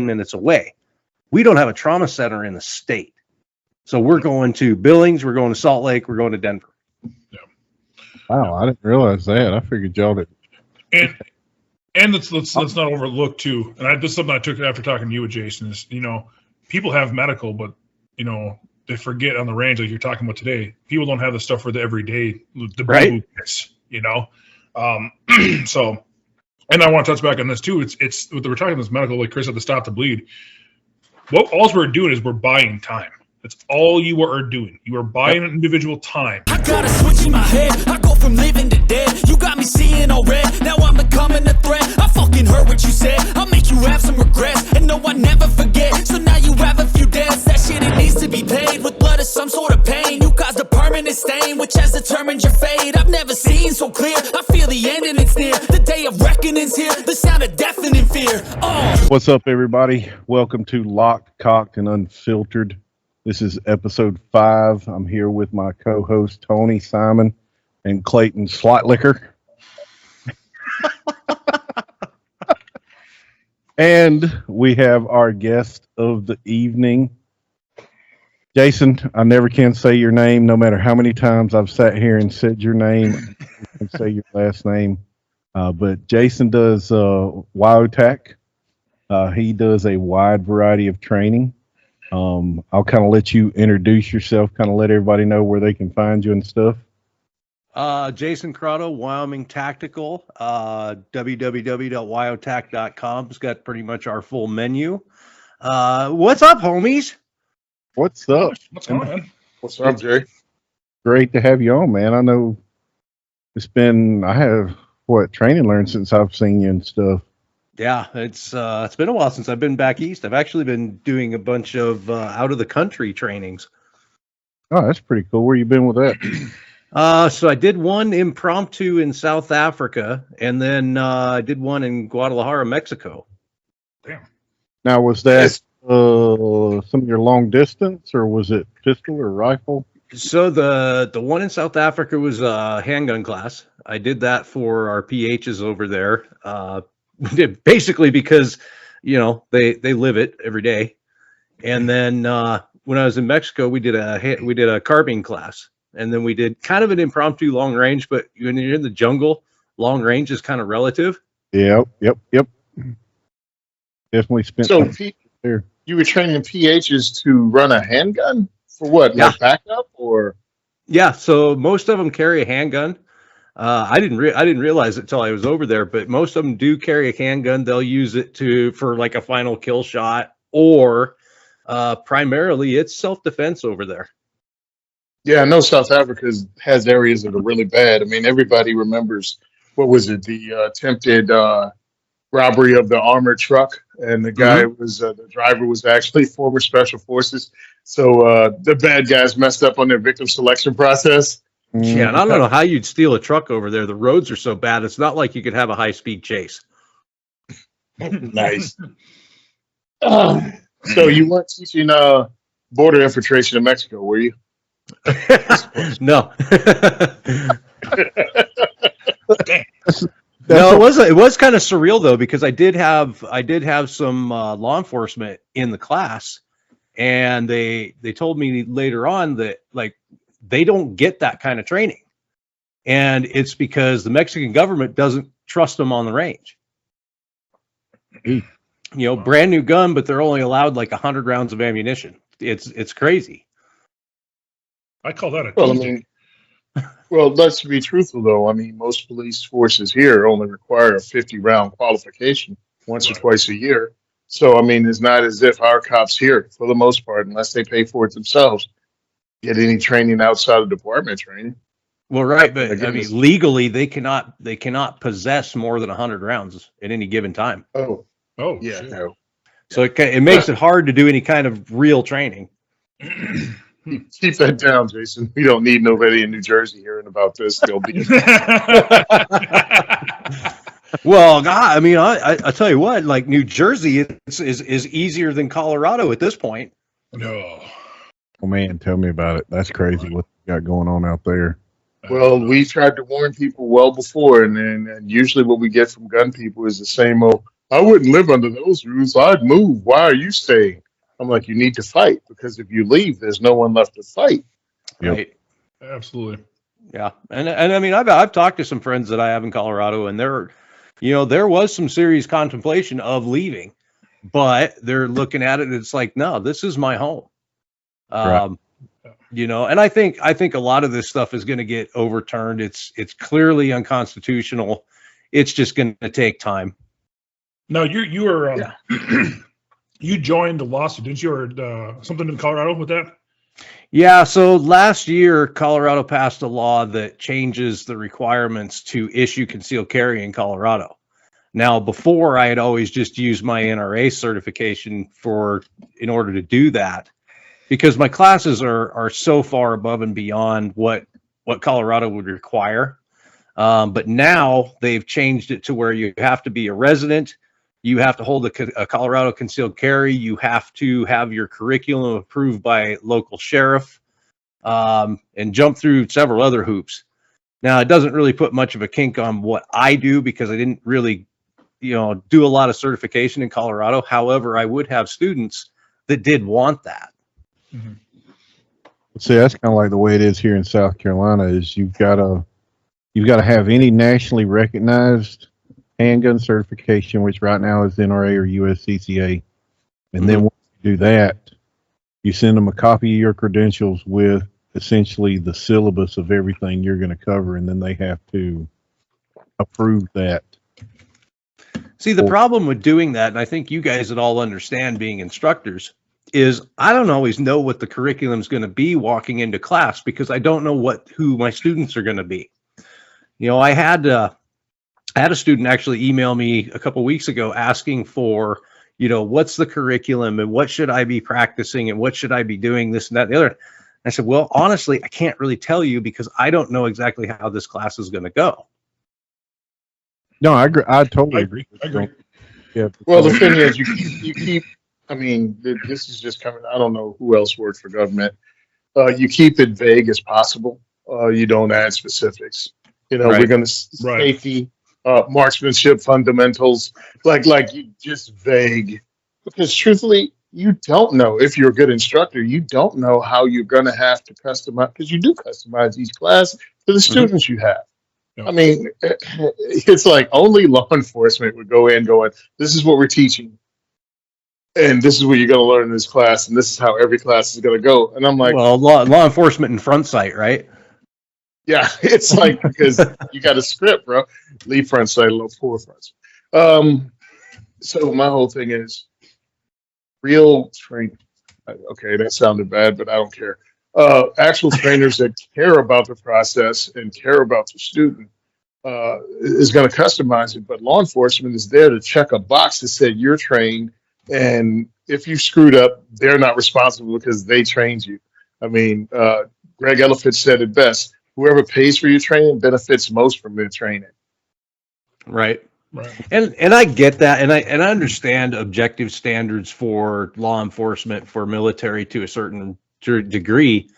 minutes away. We don't have a trauma center in the state. So we're going to Billings, we're going to Salt Lake, we're going to Denver. Yeah. Wow, I didn't realize that. I figured y'all did. And let's not overlook too. And this is something I took after talking to you with Jason is, people have medical, but they forget on the range, like you're talking about today. People don't have the stuff for the everyday, the right. So, and I want to touch back on this too. It's we're talking about this medical, like Chris said, to stop the bleed. All we're doing is we're buying time. That's all you are doing. You are buying an individual time. I got a switch in my head. I go from living to dead. You got me seeing all red. Now I'm becoming a threat. I fucking heard what you said. I'll make you have some regrets. And no, I never forget. So now you have a few debts. That shit, it needs to be paid with blood or some sort of pain. You caused a permanent stain, which has determined your fate. I've never seen so clear. I feel the end and it's near. The day of reckoning's here. The sound of deafening fear. Oh. What's up, everybody? Welcome to Locked, Cocked, and Unfiltered. This is episode 5. I'm here with my co-host Tony, Simon, and Clayton Slotlicker. And we have our guest of the evening, Jason. I never can say your name, no matter how many times I've sat here and said your name and say your last name. But Jason does WyoTech. He does a wide variety of training. I'll kind of let you introduce yourself, kind of let everybody know where they can find you and stuff. Jason Crotteau, Wyoming Tactical, www.wyotac.com. It's got pretty much our full menu. What's up, homies? What's up? What's going on? What's up, Jay? Great to have you on, man. I know I have training learned since I've seen you and stuff. Yeah, it's been a while since I've been back east. I've actually been doing a bunch of out of the country trainings. Oh, that's pretty cool. Where you been with that? So I did one impromptu in South Africa, and then I did one in Guadalajara, Mexico. Damn. Now, was that some of your long distance, or was it pistol or rifle? So the one in South Africa was a handgun class. I did that for our PHs over there. Basically because, they live it every day. And then when I was in Mexico, we did a carbine class, and then we did kind of an impromptu long range. But when you're in the jungle, long range is kind of relative. Yep. Definitely spent. So you were training PHs to run a handgun for what? Yeah. Like backup or? Yeah. So most of them carry a handgun. I didn't realize it until I was over there, but most of them do carry a handgun. They'll use it for like a final kill shot, or primarily it's self-defense over there. Yeah, I know South Africa has areas that are really bad. I mean, everybody remembers, what was it, the attempted robbery of the armored truck, and the guy the driver was actually former special forces. So the bad guys messed up on their victim selection process. Yeah, and I don't know how you'd steal a truck over there. The roads are so bad. It's not like you could have a high-speed chase. Nice. So you weren't teaching border infiltration in Mexico, were you? No. No, it was kind of surreal though, because I did have some law enforcement in the class, and they told me later on that they don't get that kind of training, and it's because the Mexican government doesn't trust them on the range. Brand new gun, but they're only allowed like 100 rounds of ammunition. It's crazy. I call that a well, let's be truthful though. I mean, most police forces here only require a 50-round qualification once or twice a year. So, I mean, it's not as if our cops here, for the most part, unless they pay for it themselves, get any training outside of department training. Well, right, but I mean, legally they cannot possess more than 100 rounds at any given time. Oh, yeah. Shit. No. So it makes it hard to do any kind of real training. Keep that down, Jason. We don't need nobody in New Jersey hearing about this. They'll be. Well, God, I mean, I tell you what, like New Jersey is easier than Colorado at this point. No. Oh man, tell me about it. That's crazy what you got going on out there. Well, we tried to warn people well before, and usually what we get from gun people is the same old, I wouldn't live under those rules. I'd move. Why are you staying? I'm like, you need to fight because if you leave, there's no one left to fight. Yep. Right. Absolutely. Yeah. And I mean, I've talked to some friends that I have in Colorado, and there was some serious contemplation of leaving, but they're looking at it and it's like, no, this is my home. Right. And I think a lot of this stuff is going to get overturned. It's clearly unconstitutional. It's just going to take time. No, you were you joined the lawsuit, didn't you, or something in Colorado with that? Yeah. So last year, Colorado passed a law that changes the requirements to issue concealed carry in Colorado. Now, before I had always just used my NRA certification in order to do that, because my classes are so far above and beyond what Colorado would require. But now they've changed it to where you have to be a resident. You have to hold a Colorado concealed carry. You have to have your curriculum approved by local sheriff, and jump through several other hoops. Now, it doesn't really put much of a kink on what I do because I didn't really, do a lot of certification in Colorado. However, I would have students that did want that. Mm-hmm. See, that's kind of like the way it is here in South Carolina. Is you've got to have any nationally recognized handgun certification, which right now is NRA or USCCA, and then once you do that, you send them a copy of your credentials with essentially the syllabus of everything you're going to cover, and then they have to approve that. See, the problem with doing that, and I think you guys would all understand being instructors, is I don't always know what the curriculum is going to be walking into class because I don't know who my students are going to be. I had a student actually email me a couple weeks ago asking for, what's the curriculum and what should I be practicing and what should I be doing, this and that and the other. I said, well, honestly, I can't really tell you because I don't know exactly how this class is going to go. No, I agree. I totally agree. I agree. Yeah. Well, the thing is, you keep. I mean, this is just coming. I don't know who else works for government. You keep it vague as possible. You don't add specifics. Right. We're going to safety, marksmanship fundamentals, like you just vague. Because truthfully, you don't know if you're a good instructor. You don't know how you're going to have to customize, because you do customize each class to the students you have. I mean, it's like only law enforcement would go in going, this is what we're teaching. And this is what you're going to learn in this class. And this is how every class is going to go. And I'm like, well, law enforcement in front sight, right? Yeah, it's like, because you got a script, bro. Lead front sight, low forward front sight. So my whole thing is real training. Okay, that sounded bad, but I don't care. Actual trainers that care about the process and care about the student is going to customize it. But law enforcement is there to check a box that said you're trained. And if you screwed up, they're not responsible because they trained you. I mean, Greg Elephant said it best. Whoever pays for your training benefits most from their training. Right. Right. And I get that, and I understand objective standards for law enforcement, for military to a certain degree,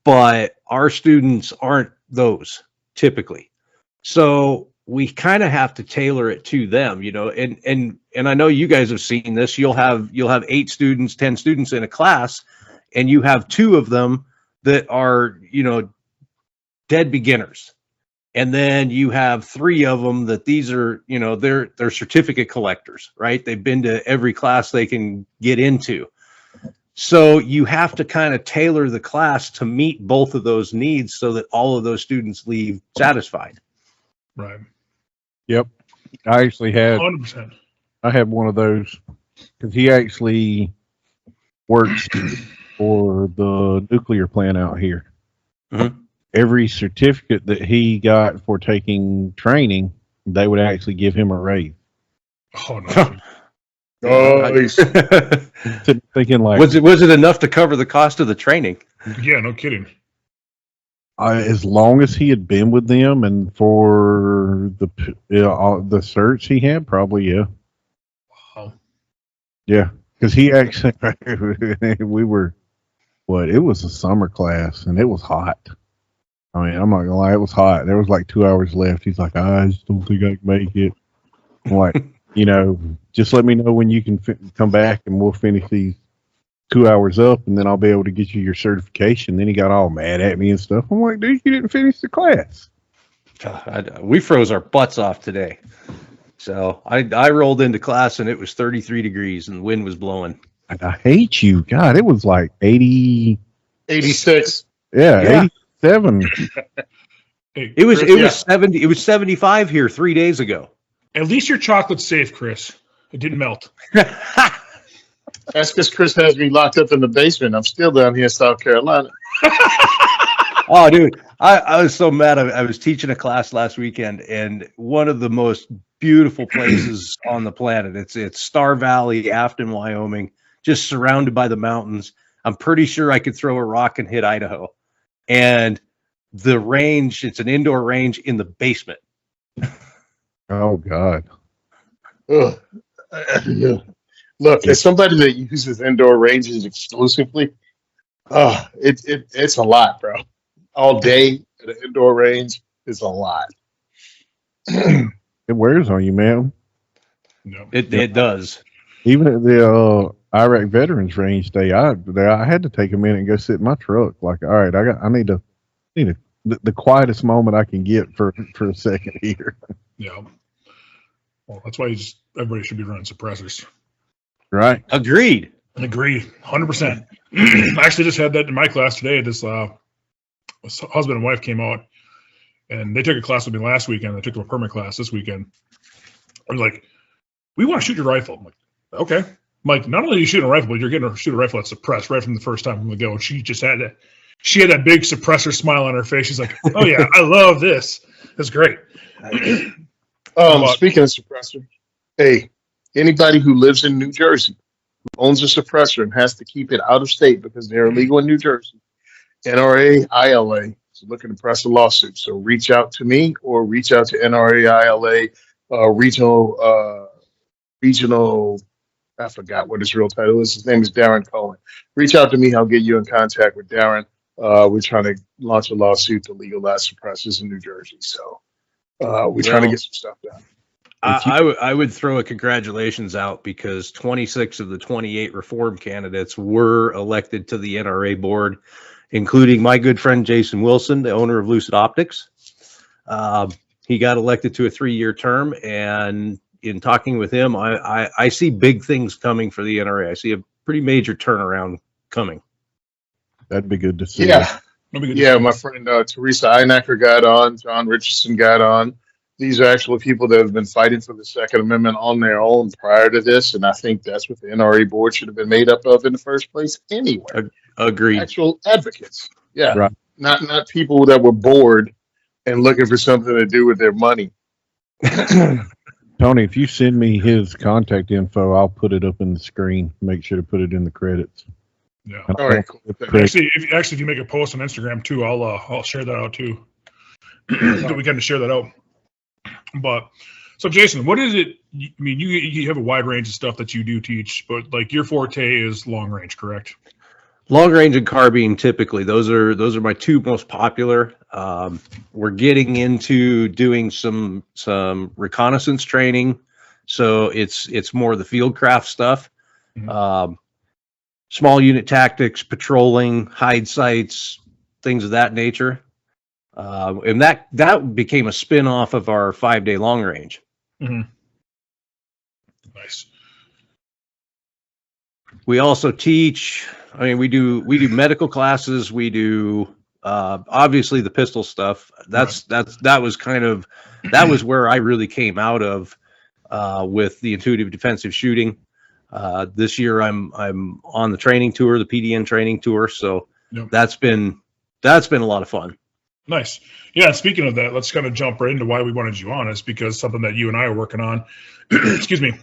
but our students aren't those typically. So we kind of have to tailor it to them, and I know you guys have seen this. You'll have 8 students, 10 students in a class, and you have 2 of them that are, dead beginners. And then you have 3 of them that these are, they're certificate collectors, right? They've been to every class they can get into. So you have to kind of tailor the class to meet both of those needs so that all of those students leave satisfied. Right. Yep. I actually had 100%. I had one of those because he actually works for the nuclear plant out here. Mm-hmm. Every certificate that he got for taking training, they would actually give him a raise. Oh no. Nice. Thinking like, was it enough to cover the cost of the training? Yeah, no kidding. as long as he had been with them and for the certs he had, probably, yeah. Wow. Yeah, because he actually, we were, it was a summer class and it was hot. I mean, I'm not gonna lie, it was hot. There was like 2 hours left. He's like, I just don't think I can make it. I'm like, just let me know when you can come back and we'll finish these 2 hours up and then I'll be able to get you your certification. Then he got all mad at me and stuff. I'm like, dude, you didn't finish the class. We froze our butts off today. So I rolled into class and it was 33 degrees and the wind was blowing. I hate you. God, it was like 80. 86. Yeah. 87. It was 70. It was 75 here 3 days ago. At least your chocolate's safe, Chris. It didn't melt. That's because Chris has me locked up in the basement. I'm still down here in South Carolina. Oh, dude, I was so mad. I was teaching a class last weekend, and one of the most beautiful places on the planet. It's Star Valley, Afton, Wyoming, just surrounded by the mountains. I'm pretty sure I could throw a rock and hit Idaho. And the range, it's an indoor range in the basement. Oh, God. Ugh. Look, as somebody that uses indoor ranges exclusively, it's a lot, bro. All day at an indoor range is a lot. It wears on you, man. No. It does. Even at the Iraq Veterans Range Day, I had to take a minute and go sit in my truck. Like, all right, I need the quietest moment I can get for a second here. Yeah. Well, that's why everybody should be running suppressors. Right. Agreed. Agreed. 100%. I actually just had that in my class today. This husband and wife came out, and they took a class with me last weekend. They took a permit class this weekend. I was like, we want to shoot your rifle. I'm like, okay. I'm like, not only are you shooting a rifle, but you're getting to shoot a rifle that's suppressed right from the first time from the go. And she just had that big suppressor smile on her face. She's like, oh, yeah, I love this. That's great. Speaking of suppressor, hey, anybody who lives in New Jersey who owns a suppressor and has to keep it out of state because they're illegal in New Jersey, NRA ILA is looking to press a lawsuit. So reach out to me or reach out to NRA ILA regional. I forgot what his real title is. His name is Darren Cohen. Reach out to me. I'll get you in contact with Darren. We're trying to launch a lawsuit to legalize suppressors in New Jersey. So we're trying to get some stuff done. I would throw a congratulations out because 26 of the 28 reform candidates were elected to the NRA board, including my good friend Jason Wilson, the owner of Lucid Optics. He got elected to a 3-year term, and in talking with him, I see big things coming for the NRA. I see a pretty major turnaround coming. That'd be good to see. Yeah. My friend Teresa Einacker got on. John Richardson got on. These are actually people that have been fighting for the Second Amendment on their own prior to this, and I think that's what the NRA board should have been made up of in the first place anyway. Agreed. Actual advocates. Yeah. Right. Not people that were bored and looking for something to do with their money. Tony, if you send me his contact info, I'll put it up in the screen. Make sure to put it in the credits. Yeah. All right, cool. Actually, if you make a post on Instagram too, I'll share that out too. We got to share that out. But so, Jason, what is it? I mean, you have a wide range of stuff that you do teach, but like your forte is long range, correct? Long range and carbine, typically, those are my two most popular. We're getting into doing some reconnaissance training, so it's more the field craft stuff. Mm-hmm. Small unit tactics, patrolling, hide sites, things of that nature. And that became a spin-off of our 5-day long range. Mm-hmm. Nice. We also teach. I mean, we do medical classes. We do obviously the pistol stuff. That was where I really came out of with the intuitive defensive shooting. This year I'm on the training tour, the PDN training tour. So yep. That's been a lot of fun. Nice. Yeah. Speaking of that, let's kind of jump right into why we wanted you on. It's because something that you and I are working on, excuse me,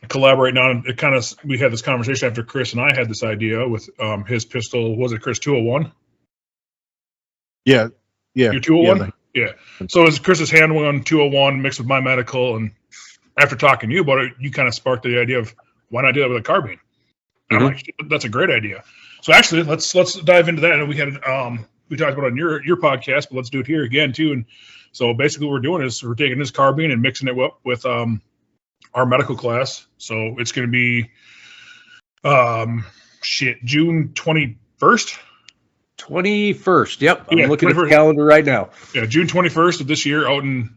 collaborating on. It kind of, we had this conversation after Chris and I had this idea with his pistol. Was it Chris 201? Yeah. Your 201? Yeah. So it's Chris's handgun 201 mixed with my medical. And after talking to you about it, you kind of sparked the idea of why not do that with a carbine? And I'm like, that's a great idea. So actually, let's dive into that. And we had we talked about it on your podcast, but let's do it here again too. And so basically what we're doing is we're taking this carbine and mixing it up with our medical class. So it's going to be June 21st. 21st. Yep. I'm Yeah, looking at the 21st. calendar right now. Yeah, June 21st of this year out in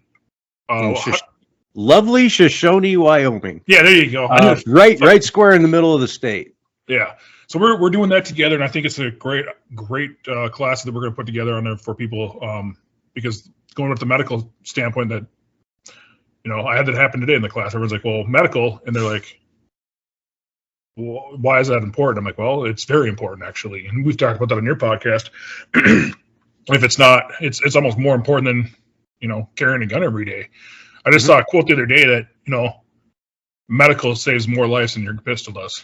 lovely Shoshone, Wyoming. yeah, there you go. Right square in the middle of the state. Yeah. So we're doing that together, and I think it's a great class that we're going to put together on there for people, because going with the medical standpoint, that I had that happen today in the class. Everyone's like, "Well, medical," and they're like, "Well, why is that important?" I'm like, "Well, it's very important, actually." And we've talked about that on your podcast. If it's not, it's almost more important than carrying a gun every day. I just saw a quote the other day that medical saves more lives than your pistol does.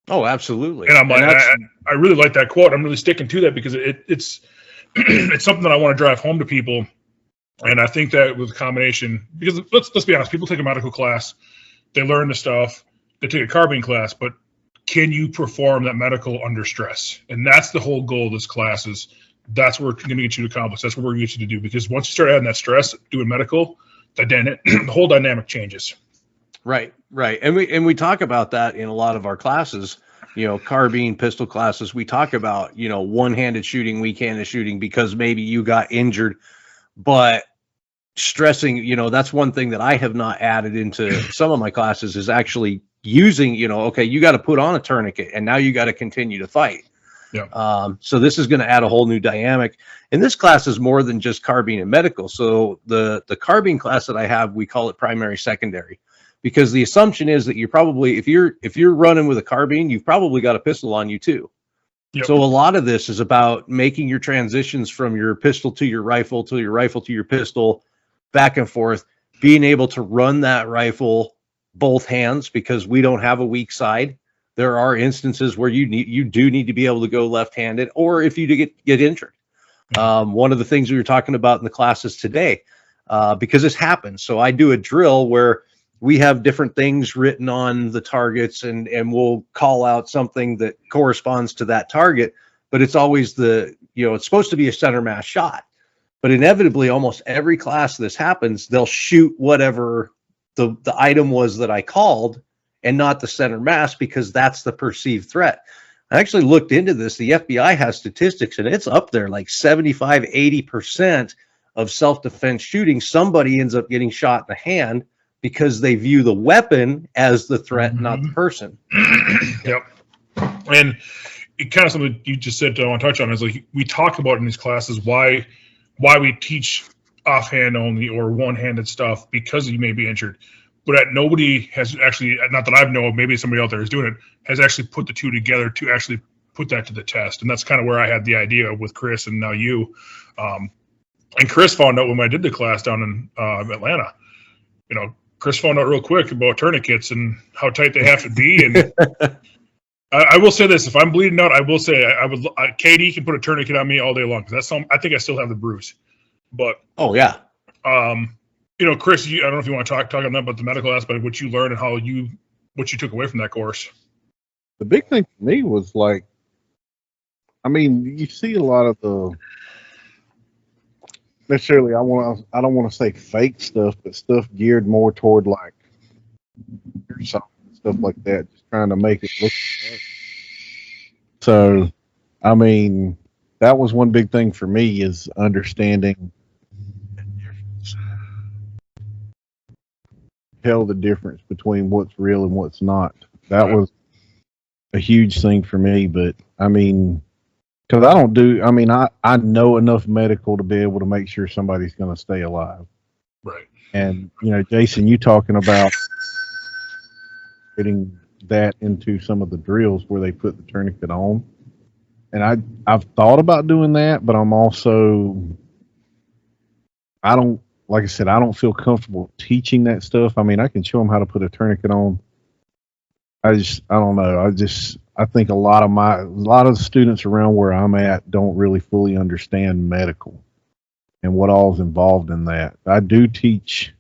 Oh, absolutely. And I'm like, I really like that quote. I'm really sticking to that because it's it's something that I want to drive home to people. And I think that with a combination, because let's be honest, people take a medical class, they learn the stuff, they take a carbine class, but can you perform that medical under stress? And that's the whole goal of this class. Is that's what we're going to get you to accomplish. That's what we're going to get you to do. Because once you start adding that stress, doing medical, the whole dynamic changes. Right. And we talk about that in a lot of our classes, carbine, pistol classes. We talk about, one-handed shooting, weak-handed shooting, because maybe you got injured, but stressing, that's one thing that I have not added into some of my classes is actually using, okay, you got to put on a tourniquet and now you got to continue to fight. Yeah. So this is going to add a whole new dynamic. And this class is more than just carbine and medical. So the carbine class that I have, we call it primary, secondary, because the assumption is that you're probably, if you're running with a carbine, you've probably got a pistol on you too. Yep. So a lot of this is about making your transitions from your pistol to your rifle to your rifle to your pistol, back and forth, being able to run that rifle both hands, because we don't have a weak side. There are instances where you do need to be able to go left-handed, or if you get injured. One of the things we were talking about in the classes today, because this happens. So I do a drill where we have different things written on the targets, and we'll call out something that corresponds to that target, but it's always it's supposed to be a center mass shot. But inevitably, almost every class this happens, they'll shoot whatever the item was that I called, and not the center mass, because that's the perceived threat. I actually looked into this. The FBI has statistics, and it's up there, like 75, 80% of self-defense shooting, somebody ends up getting shot in the hand because they view the weapon as the threat, not the person. Yep. And it kind of something you just said I want to touch on is, like, we talk about in these classes why we teach offhand only or one-handed stuff, because you may be injured. But nobody has actually, not that I know of, maybe somebody out there is doing it, has actually put the two together to actually put that to the test. And that's kind of where I had the idea with Chris and now you. And Chris found out when I did the class down in Atlanta. Chris found out real quick about tourniquets and how tight they have to be. And I will say this: if I'm bleeding out, I will say Katie can put a tourniquet on me all day long, because I think I still have the bruise. But oh yeah. Chris, I don't know if you want to talk on that about the medical aspect of what you learned and what you took away from that course. The big thing for me was, like, you see a lot of the necessarily, I don't want to say fake stuff, but stuff geared more toward, like, stuff like that, just trying to make it look. So, that was one big thing for me, is understanding the difference between what's real and what's not. That was a huge thing for me. But because I know enough medical to be able to make sure somebody's going to stay alive. Right. And Jason, you talking about getting that into some of the drills where they put the tourniquet on, and I've thought about doing that, but I'm also, like I said, I don't feel comfortable teaching that stuff. I can show them how to put a tourniquet on. I don't know. I think a lot of the students around where I'm at don't really fully understand medical and what all's involved in that. I do teach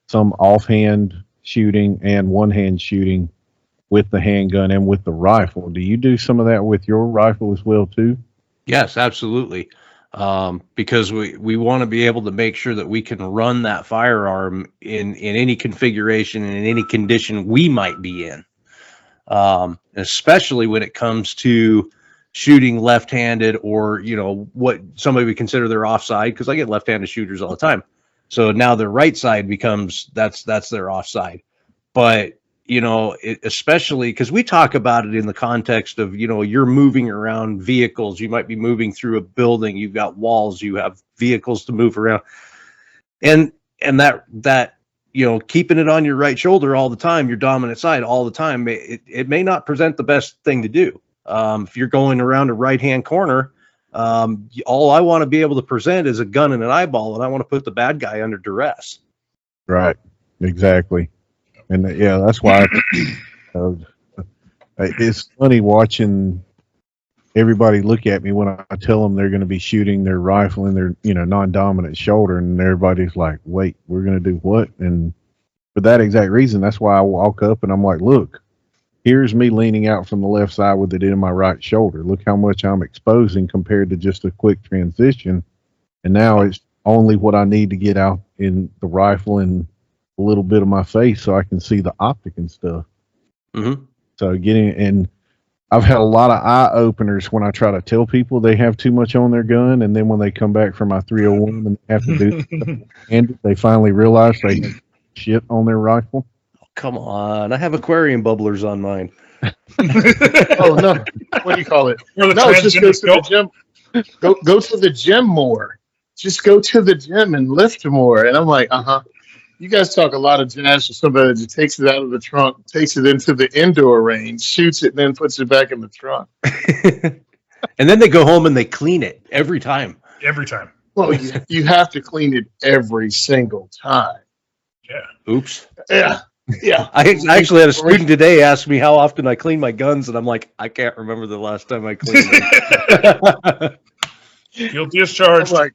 some offhand shooting and one-hand shooting with the handgun and with the rifle. Do you do some of that with your rifle as well too? Yes, absolutely. because we want to be able to make sure that we can run that firearm in any configuration and in any condition we might be in, especially when it comes to shooting left-handed, or what somebody would consider their offside, because I get left-handed shooters all the time. So now their right side becomes that's their offside. But especially because we talk about it in the context of you're moving around vehicles, you might be moving through a building, you've got walls, you have vehicles to move around, and that keeping it on your right shoulder all the time, your dominant side all the time, it may not present the best thing to do. If you're going around a right-hand corner, all I want to be able to present is a gun and an eyeball, and I want to put the bad guy under duress. Right. Exactly. And that's why it's funny watching everybody look at me when I tell them they're going to be shooting their rifle in their, non-dominant shoulder, and everybody's like, wait, we're going to do what? And for that exact reason, that's why I walk up and I'm like, look, here's me leaning out from the left side with it in my right shoulder. Look how much I'm exposing compared to just a quick transition. And now it's only what I need to get out in the rifle and a little bit of my face so I can see the optic and stuff. Mm-hmm. So and I've had a lot of eye openers when I try to tell people they have too much on their gun, and then when they come back from my 301 and have to do stuff, and they finally realize they have shit on their rifle. Come on, I have aquarium bubblers on mine. Oh no, what do you call it? Or the No, just go to the transgender gym. Go to the gym more. Just go to the gym and lift more. And I'm like, you guys talk a lot of jazz for somebody that just takes it out of the trunk, takes it into the indoor range, shoots it, and then puts it back in the trunk. And then they go home and they clean it every time. Every time. Well, you have to clean it every single time. Yeah. Oops. Yeah. Yeah. I actually had a student today ask me how often I clean my guns, and I'm like, I can't remember the last time I cleaned them. Guilty as charged. I'm like,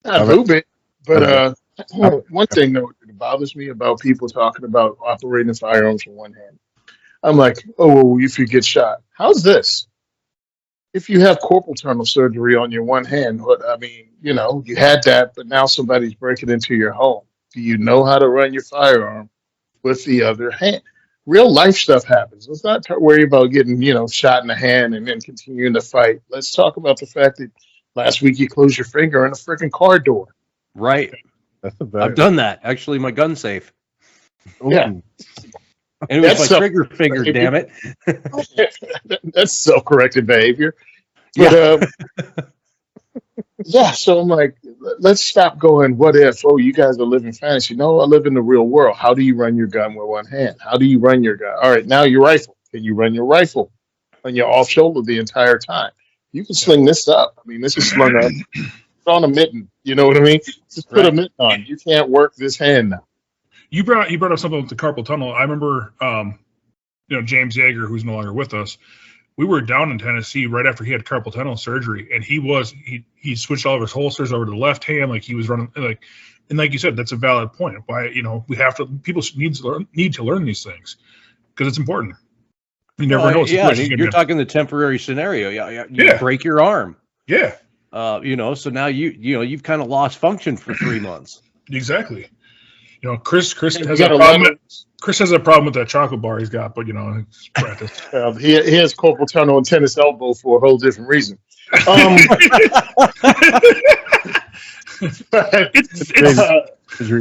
a little bit. But one thing though that bothers me about people talking about operating firearms with one hand, I'm like, oh, if you get shot, how's this? If you have carpal tunnel surgery on your one hand, you had that, but now somebody's breaking into your home. Do you know how to run your firearm with the other hand? Real life stuff happens. Let's not worry about getting, shot in the hand and then continuing to fight. Let's talk about the fact that last week you closed your finger in a freaking car door. Right. I've done that. Actually, my gun safe. Yeah. And it was my trigger finger, damn it. That's self-corrected behavior. But, yeah, so I'm like, let's stop going, what if? Oh, you guys are living fantasy. No, I live in the real world. How do you run your gun with one hand? How do you run your gun? All right, now your rifle. Can you run your rifle on your off shoulder the entire time? You can sling this up. I mean, this is slung up. It's on a mitten. You know what I mean? Just put a mitten on. You can't work this hand now. You brought up something with the carpal tunnel. I remember, James Yeager, who's no longer with us. We were down in Tennessee right after he had carpal tunnel surgery, and he switched all of his holsters over to the left hand, like he was running and like you said, that's a valid point. Why people need to learn these things because it's important. You never know. Yeah, you're talking the temporary scenario. You break your arm. Yeah. So now you've kind of lost function for 3 months. Exactly. Chris has a problem. Chris has a problem with that chocolate bar he's got, but it's practice. He has carpal tunnel and tennis elbow for a whole different reason. Agree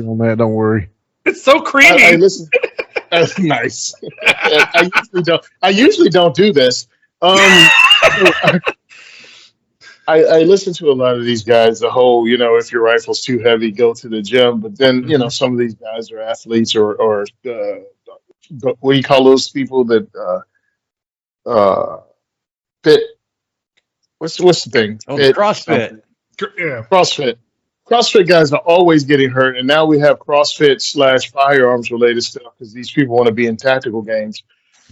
on that. Don't worry. It's so creamy. I listen. That's nice. I usually don't do this. I listen to a lot of these guys, the whole, if your rifle's too heavy, go to the gym. But then, some of these guys are athletes or what do you call those people that fit? What's the thing? CrossFit. Yeah. CrossFit guys are always getting hurt. And now we have CrossFit / firearms related stuff because these people want to be in tactical games.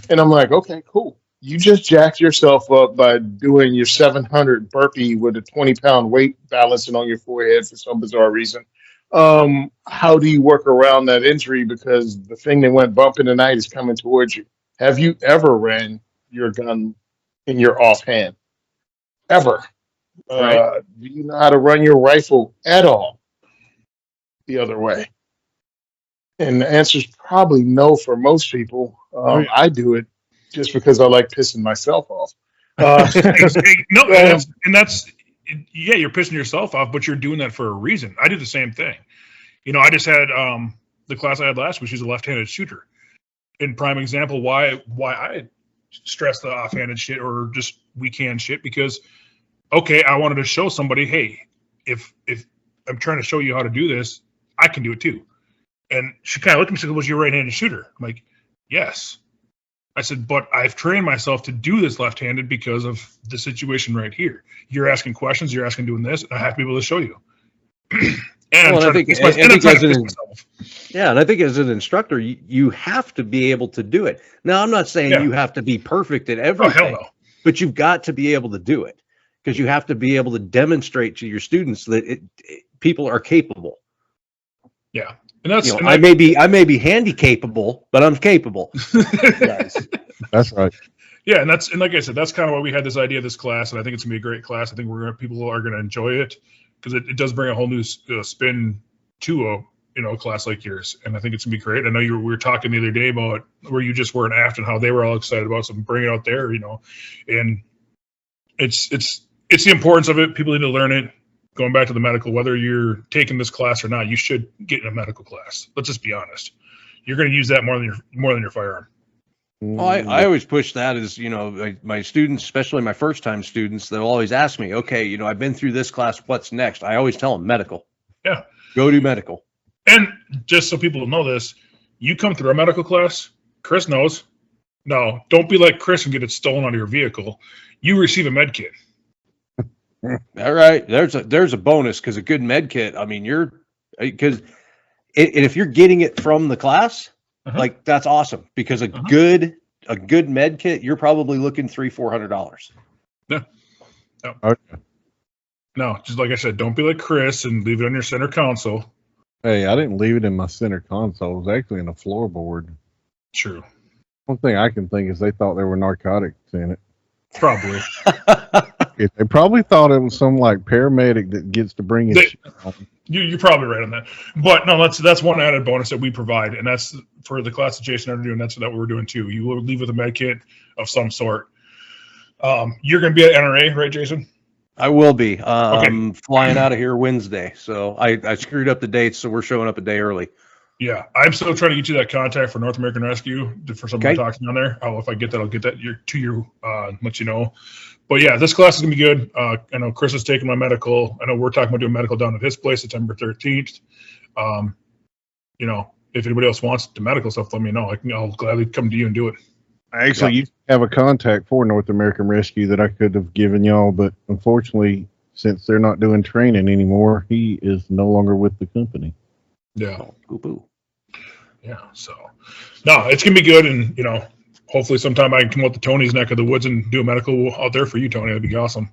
And I'm like, okay, cool. You just jacked yourself up by doing your 700 burpee with a 20-pound weight balancing on your forehead for some bizarre reason. How do you work around that injury? Because the thing that went bump in the night is coming towards you. Have you ever ran your gun in your offhand? Ever? Right. Do you know how to run your rifle at all the other way? And the answer is probably no for most people. yeah. I do it just because I like pissing myself off. Uh, No, um, yeah, you're pissing yourself off, but you're doing that for a reason. I do the same thing. I just had the class I had last week. She's a left-handed shooter. In prime example, why I stress the offhanded shit or just weak hand shit, because okay, I wanted to show somebody, hey, if I'm trying to show you how to do this, I can do it too. And she kind of looked at me and said, "Was you a right-handed shooter?" I'm like, "Yes." I said, "But I've trained myself to do this left-handed because of the situation right here. You're asking questions, you're asking doing this, and I have to be able to show you." And Well, I'm trying to piss myself. Yeah, and I think as an instructor, you have to be able to do it. Now, I'm not saying Yeah. you have to be perfect at Oh, everything, hell no. but you've got to be able to do it because you have to be able to demonstrate to your students that people are capable. Yeah. And that's, I may be handy capable, but I'm capable. Guys. That's right. yeah, and like I said, that's kind of why we had this idea of this class, and I think it's gonna be a great class. I think people are gonna enjoy it because it does bring a whole new spin to a class like yours, and I think it's gonna be great. I know we were talking the other day about where you just were in Afton, how they were all excited about something, bring it out there, and it's the importance of it. People need to learn it. Going back to the medical, whether you're taking this class or not, you should get in a medical class. Let's just be honest. You're going to use that more than your firearm. Well, I always push that as, my students, especially my first time students, they'll always ask me, okay, I've been through this class. What's next? I always tell them medical. Yeah. Go do medical. And just so people know this, you come through a medical class, Chris knows. No, don't be like Chris and get it stolen out of your vehicle. You receive a med kit. All right. There's a bonus because a good med kit, I mean, because if you're getting it from the class, like that's awesome because a good med kit, you're probably looking $300-400. Yeah. Oh, yeah. No, just like I said, don't be like Chris and leave it on your center console. Hey, I didn't leave it in my center console. It was actually in a floorboard. True. One thing I can think is they thought there were narcotics in it. Probably. They probably thought it was some like paramedic that gets to bring his shit home. You're probably right on that. But no, that's one added bonus that we provide, and that's for the class that Jason and I are doing. That's what we're doing too. You will leave with a med kit of some sort. You're going to be at NRA, right, Jason? I will be. Okay. Flying out of here Wednesday, so I screwed up the dates, so we're showing up a day early. Yeah, I'm still trying to get you that contact for North American Rescue for someone talking on there. If I get that, I'll get that to you, let you know. But yeah, this class is gonna be good. I know Chris is taking my medical. I know we're talking about doing medical down at his place September 13th. If anybody else wants the medical stuff, let me know. I'll gladly come to you and do it. Actually, you have a contact for North American Rescue that I could have given y'all, but unfortunately, since they're not doing training anymore, he is no longer with the company. Yeah. Boo-boo. Yeah. So, no, it's gonna be good, and hopefully sometime I can come out to Tony's neck of the woods and do a medical out there for you, Tony. That'd be awesome.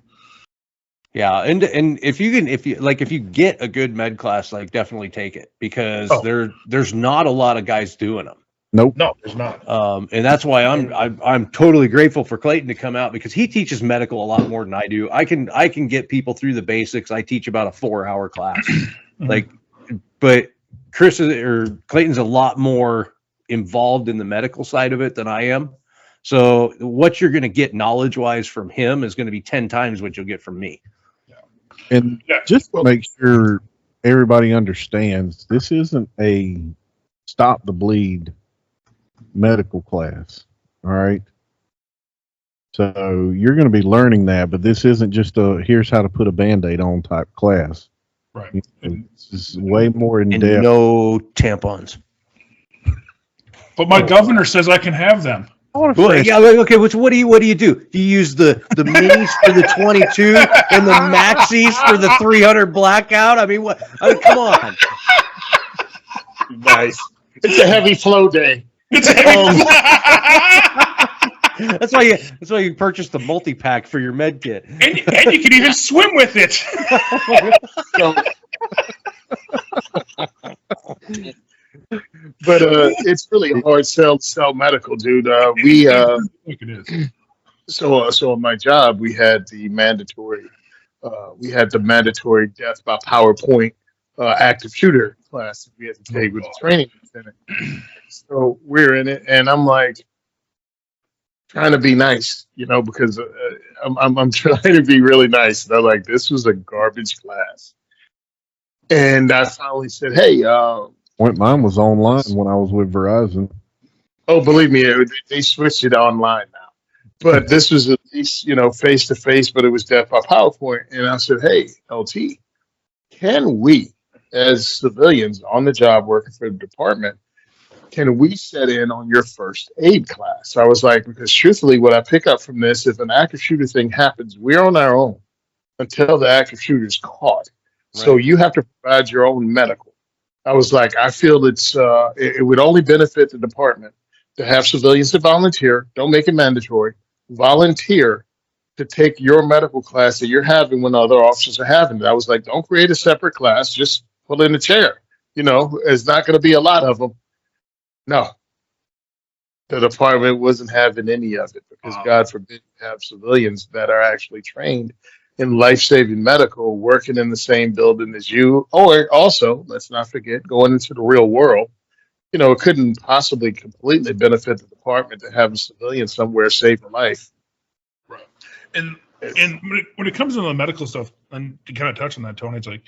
Yeah, and if you get a good med class, like definitely take it because there's not a lot of guys doing them. Nope. No, there's not. And that's why I'm totally grateful for Clayton to come out because he teaches medical a lot more than I do. I can get people through the basics. I teach about a 4-hour class, but Clayton's a lot more involved in the medical side of it than I am. So what you're going to get knowledge-wise from him is going to be 10 times what you'll get from me. And just to make sure everybody understands, this isn't a stop the bleed medical class. All right. So you're going to be learning that, but this isn't just here's how to put a Band-Aid on type class. Right. This is way more in depth. And no tampons. But my governor says I can have them. Well, yeah, okay. What do you do? Do you use the minis for the 22 and the maxis for the 300 blackout? I mean, come on. Nice. It's a heavy flow day. That's why you purchase the multi-pack for your med kit. And you can even swim with it. But it's really hard sell medical, dude. It is. So in my job we had the mandatory we had the mandatory death by PowerPoint active shooter class that we had to take with the training lieutenant. So we're in it, and I'm like trying to be nice, because I'm trying to be really nice. And I'm like, this was a garbage class. And I finally said, hey, Mine was online when I was with Verizon. oh, believe me, they switched it online now. But this was at least, face to face, but it was death by PowerPoint. And I said, hey, LT, can we, as civilians on the job working for the department, can we set in on your first aid class? I was like, because truthfully, what I pick up from this, if an active shooter thing happens, we're on our own until the active shooter is caught. So Right. you have to provide your own medical. I was like, I feel it would only benefit the department to have civilians to volunteer. Don't make it mandatory. Volunteer to take your medical class that you're having when other officers are having it. I was like, don't create a separate class. Just put in a chair. It's not going to be a lot of them. No, the department wasn't having any of it because God forbid you have civilians that are actually trained in life-saving medical working in the same building as you. Or also, let's not forget, going into the real world, it couldn't possibly completely benefit the department to have a civilian somewhere save a life. Right. And when it comes to the medical stuff, and to kind of touch on that, Tony, it's like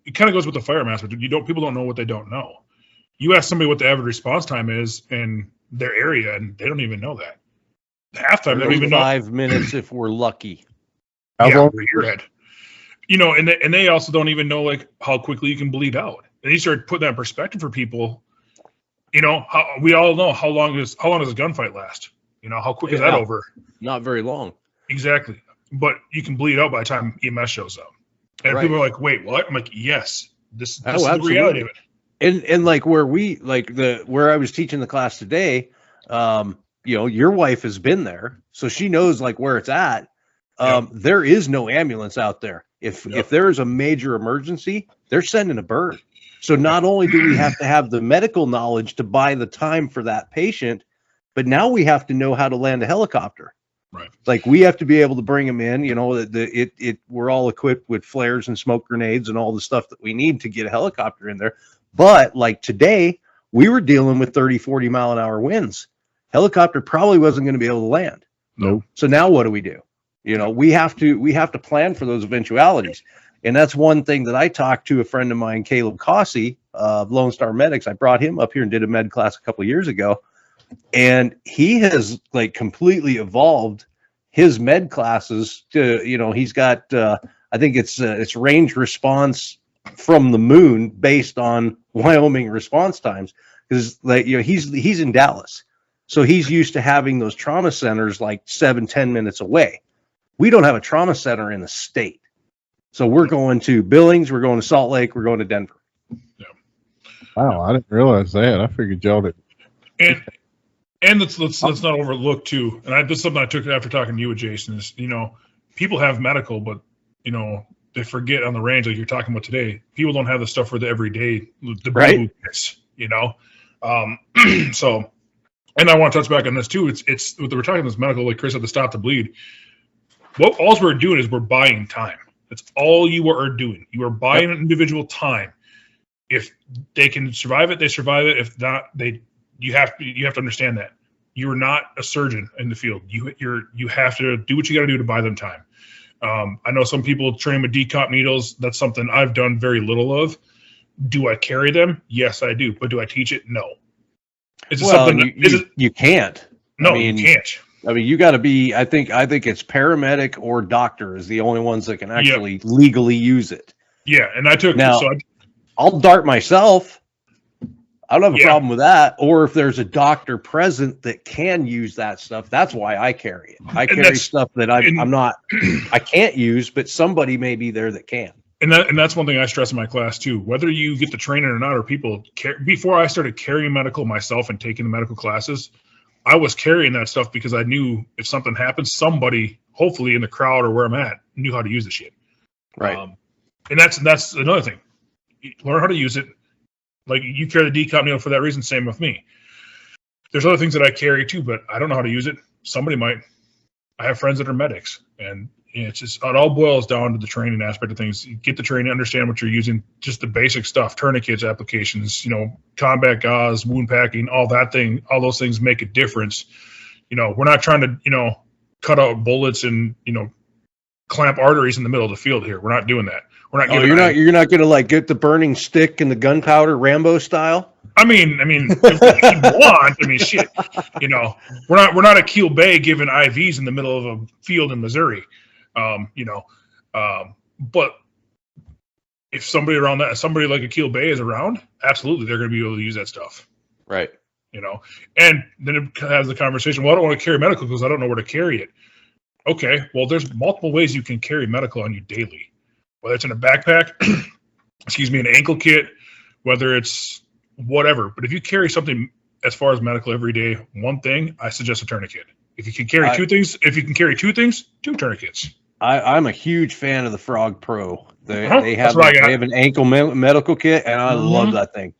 it kind of goes with the firearm aspect. People don't know what they don't know. You ask somebody what the average response time is in their area, and they don't even know that. Half time, they don't even know. 5 minutes if we're lucky. How Yeah, long- where you're at. And they also don't even know like how quickly you can bleed out. And you start putting that in perspective for people. We all know how long does a gunfight last? How quick is that Yeah. over? Not very long. Exactly. But you can bleed out by the time EMS shows up. And Right. people are like, wait, what? I'm like, yes. This is the absolutely. reality of it. And like where I was teaching the class today, your wife has been there, so she knows like where it's at. There is no ambulance out there. If there is a major emergency, they're sending a bird. So not only do we have to have the medical knowledge to buy the time for that patient, but now we have to know how to land a helicopter. Right. Like we have to be able to bring them in. We're all equipped with flares and smoke grenades and all the stuff that we need to get a helicopter in there. But like today, we were dealing with 30, 40 mile an hour winds. Helicopter probably wasn't going to be able to land. No. So now what do? We have to plan for those eventualities. And that's one thing that I talked to a friend of mine, Caleb Cossey of Lone Star Medics. I brought him up here and did a med class a couple of years ago. And he has like completely evolved his med classes to, he's got, I think it's range response from the moon based on Wyoming response times. Because he's in Dallas. So he's used to having those trauma centers like 7-10 minutes away. We don't have a trauma center in the state. So we're going to Billings, we're going to Salt Lake, we're going to Denver. Wow, I didn't realize that. I figured y'all did. And let's not overlook too. And this is something I took after talking to you with Jason is, people have medical, but they forget on the range, like you're talking about today. People don't have the stuff for the everyday, the Right. boots, So, and I want to touch back on this too. It's we're talking this medical, like Chris had to stop the bleed. All we're doing is we're buying time. That's all you are doing. You are buying an individual time. If they can survive it, they survive it. If not, you have to understand that you are not a surgeon in the field. You have to do what you got to do to buy them time. I know some people train with decomp needles. That's something I've done very little of. Do I carry them? Yes, I do. But do I teach it? No. Is it something? You can't. No, you can't. You got to be. I think it's paramedic or doctor is the only ones that can actually legally use it. Yeah, and I took now. I'll dart myself. I don't have a problem with that. Or if there's a doctor present that can use that stuff, that's why I carry it. I carry stuff that I'm not, I can't use, but somebody may be there that can. And that's one thing I stress in my class too. Whether you get the training or not, or people before I started carrying medical myself and taking the medical classes, I was carrying that stuff because I knew if something happened, somebody, hopefully in the crowd or where I'm at, knew how to use the shit. Right. And that's another thing. Learn how to use it. Like you carry the decomp needle for that reason. Same with me. There's other things that I carry too, but I don't know how to use it. Somebody might. I have friends that are medics, and Yeah, it's just it all boils down to the training aspect of things. You get the training, understand what you're using, just the basic stuff, tourniquets, applications, combat gauze, wound packing, all those things make a difference. We're not trying to, cut out bullets and, clamp arteries in the middle of the field here. We're not doing that. We're not giving you're not going to like get the burning stick and the gunpowder Rambo style. I mean, if you want, shit. We're not at Keel Bay giving IVs in the middle of a field in Missouri. But if somebody like a Keel Bay is around, absolutely they're going to be able to use that stuff. Right. And then it has the conversation. Well, I don't want to carry medical because I don't know where to carry it. Okay. Well, there's multiple ways you can carry medical on you daily, whether it's in a backpack, an ankle kit, whether it's whatever. But if you carry something as far as medical every day, one thing, I suggest a tourniquet. If you can carry two things, two tourniquets. I'm a huge fan of the Frog Pro. They have an ankle medical kit, and I love that thing.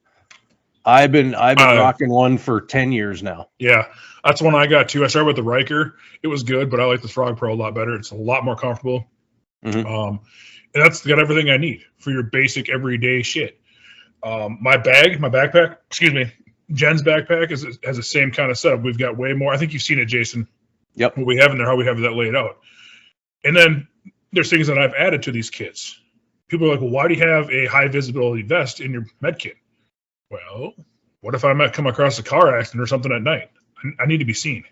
I've been rocking one for 10 years now. Yeah, that's one I got too. I started with the Riker. It was good, but I like the Frog Pro a lot better. It's a lot more comfortable. Mm-hmm. And that's got everything I need for your basic everyday shit. My backpack, Jen's backpack has the same kind of setup. We've got way more. I think you've seen it, Jason. Yep. What we have in there, how we have that laid out. And then there's things that I've added to these kits. People are like, well, why do you have a high visibility vest in your med kit? Well, what if I might come across a car accident or something at night? I need to be seen.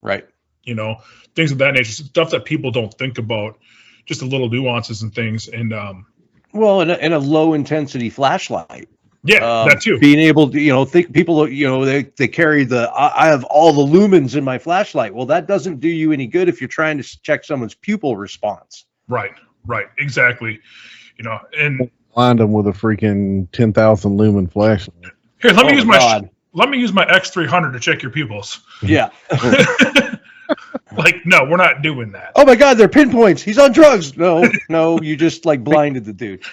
Right. Things of that nature, stuff that people don't think about, just the little nuances and things. And and a low intensity flashlight. Yeah, that too. Being able to, think people, they carry I have all the lumens in my flashlight. Well, that doesn't do you any good if you're trying to check someone's pupil response. Right, exactly. And blind them with a freaking 10,000 lumen flashlight. Here, let me use my X300 to check your pupils. Yeah. No, we're not doing that. Oh my God, they're pinpoints. He's on drugs. No, you just blinded the dude.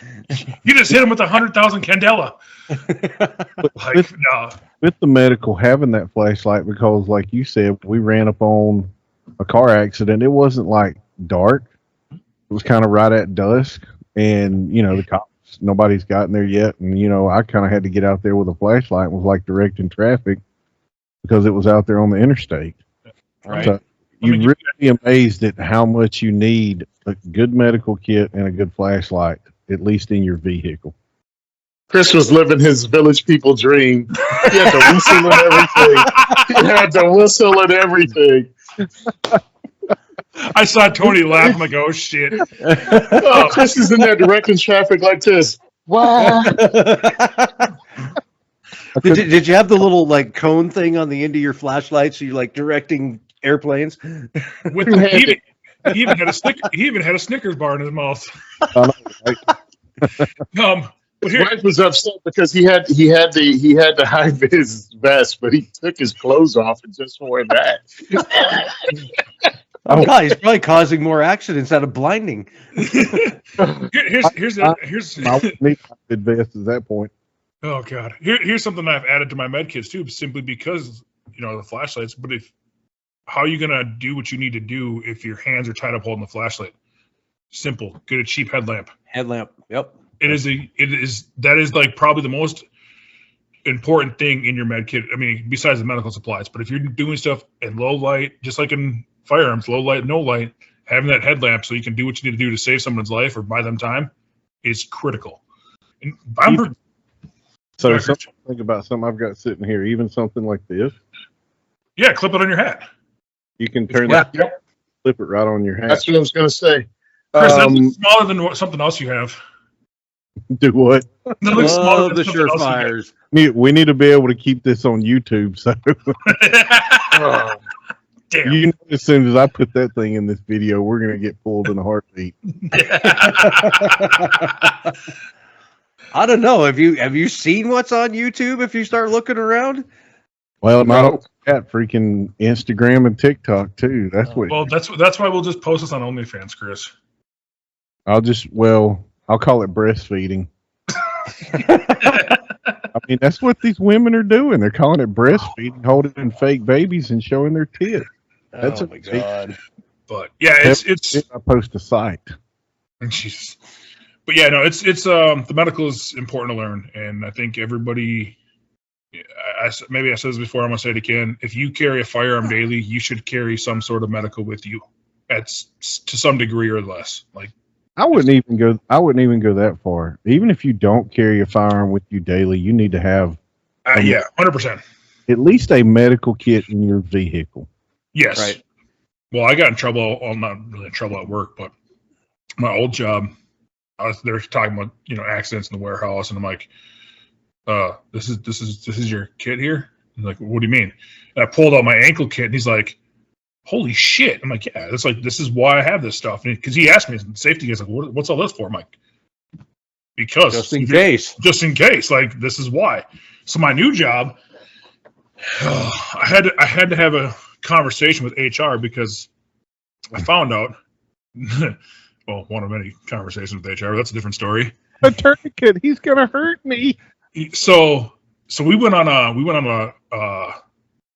You just hit him with 100,000 candela. No. With the medical having that flashlight, because like you said, we ran up on a car accident. It wasn't like dark. It was kind of right at dusk, and the cops, nobody's gotten there yet, and I kind of had to get out there with a flashlight and was like directing traffic because it was out there on the interstate. Right. So you'd really be amazed at how much you need a good medical kit and a good flashlight, at least in your vehicle. Chris was living his village people dream. He had the whistle and everything. I saw Tony laugh. I'm like, oh shit. Oh, Chris is in there directing traffic like this. Wow. Did you have the little cone thing on the end of your flashlight so you're directing airplanes? He even had a Snickers bar in his mouth. His wife was upset because he had the high vis vest, but he took his clothes off and just wore that. Oh God, he's probably causing more accidents out of blinding. Here's I would need a vest at that point. Oh God, here's something I've added to my med kits too, simply because the flashlights. But how are you gonna do what you need to do if your hands are tied up holding the flashlight? Simple, get a cheap headlamp. Yep. That is probably the most important thing in your med kit. Besides the medical supplies, but if you're doing stuff in low light, just like in firearms, low light, no light, having that headlamp so you can do what you need to do to save someone's life or buy them time is critical. And so think about something I've got sitting here, even something like this. Yeah, clip it on your hat. You can turn that, flip it right on your hat. That's what I was going to say. Chris, that looks smaller than something else you have. Do what? That looks smaller than the something else you surefires. We need to be able to keep this on YouTube. So, damn. As soon as I put that thing in this video, we're going to get pulled in a heartbeat. I don't know. Have you seen what's on YouTube? If you start looking around. Well, not that freaking Instagram and TikTok too. That's what. Well, that's why we'll just post this on OnlyFans, Chris. I'll call it breastfeeding. That's what these women are doing. They're calling it breastfeeding, holding fake babies and showing their tits. Oh my God. But yeah, it's I post a site. Jesus. But yeah, no, it's the medical is important to learn, and I think everybody. Maybe I said this before. I'm gonna say it again. If you carry a firearm daily, you should carry some sort of medical with you, to some degree or less. Like I wouldn't even go that far. Even if you don't carry a firearm with you daily, you need to have 100%. At least a medical kit in your vehicle. Yes. Right. Well, I got in trouble. Well, not really in trouble at work, but my old job, they were talking about accidents in the warehouse, and I'm like, this is your kit here? I'm like, what do you mean? And I pulled out my ankle kit, and he's like, holy shit. I'm like, yeah, this is why I have this stuff. Because he asked me, safety guy's like, what's all this for? I'm like, because just in case, like, this is why. So my new job, I had to have a conversation with HR because I found out, well, one of many conversations with HR, that's a different story. A tourniquet, he's gonna hurt me. So we went on a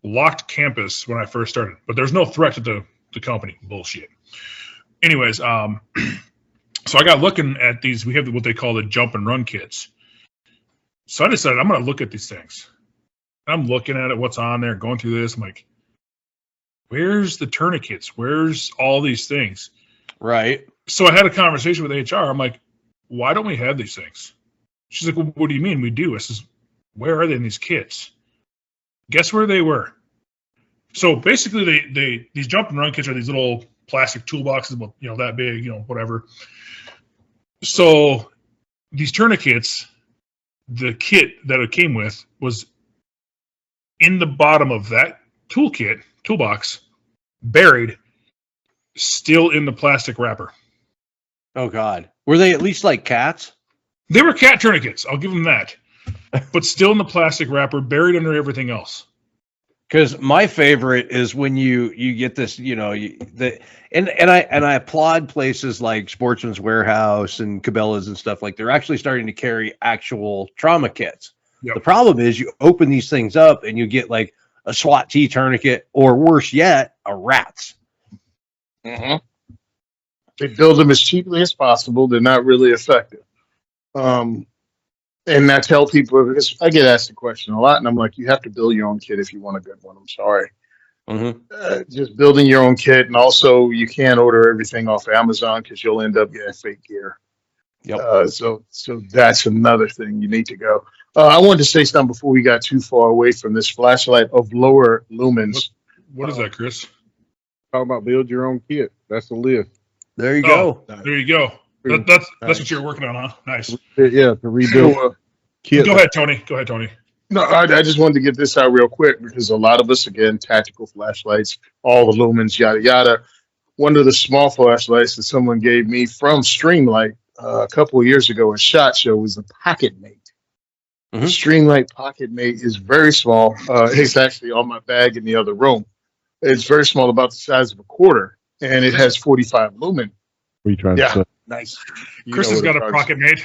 locked campus when I first started, but there's no threat to the company. Bullshit. Anyways, so I got looking at these. We have what they call the jump and run kits. So I decided I'm going to look at these things. I'm looking at it, what's on there, going through this. I'm like, where's the tourniquets? Where's all these things? Right. So I had a conversation with HR. I'm like, why don't we have these things? She's like, well, what do you mean we do? I says, where are they in these kits? Guess where they were? So basically, these jump and run kits are these little plastic toolboxes, about that big, whatever. So these tourniquets, the kit that it came with was in the bottom of that toolbox, buried, still in the plastic wrapper. Oh God, were they at least like cats? They were cat tourniquets. I'll give them that, but still in the plastic wrapper, buried under everything else. Because my favorite is when you get this, and I applaud places like Sportsman's Warehouse and Cabela's and stuff, like they're actually starting to carry actual trauma kits. Yep. The problem is you open these things up and you get like a SWAT T tourniquet, or worse yet, a RATS. Mm-hmm. They build them as cheaply as possible. They're not really effective. And I tell people, because I get asked the question a lot, and I'm like, you have to build your own kit if you want a good one. I'm sorry. Mm-hmm. Just building your own kit, and also you can't order everything off Amazon because you'll end up getting fake gear. Yep. So that's another thing you need to go. I wanted to say something before we got too far away from this flashlight of lower lumens. What is that, Chris? Talk about build your own kit. That's the list. There you go. There you go. That's what you're working on, huh? Nice. Yeah, to rebuild kit. Go ahead, Tony. No, I just wanted to get this out real quick because a lot of us, again, tactical flashlights, all the lumens, yada, yada. One of the small flashlights that someone gave me from Streamlight a couple of years ago at SHOT Show was the Pocket Mate. Mm-hmm. The Streamlight Pocket Mate is very small. It's actually on my bag in the other room. It's very small, about the size of a quarter, and it has 45 lumen. What are you trying to say? Nice. Chris has got a Pocket Mate.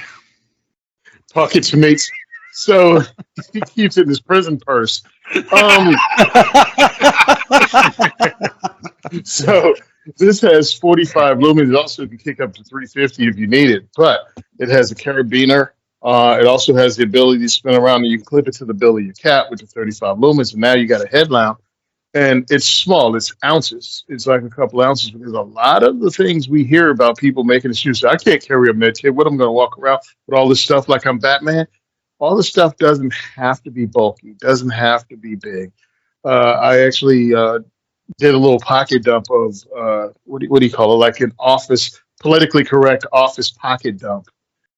Pocket Mates. So he keeps it in his prison purse. So this has 45 lumens. It also can kick up to 350 if you need it, but it has a carabiner. It also has the ability to spin around, and you can clip it to the bill of your cap with the 35 lumens, and now you got a headlamp. And it's small. It's ounces. It's like a couple ounces, because a lot of the things we hear about people making excuses. I can't carry a med kit. What am I going to walk around with all this stuff like I'm Batman? All this stuff doesn't have to be bulky. Doesn't have to be big. I actually did a little pocket dump of what do you call it? Like an office, politically correct office pocket dump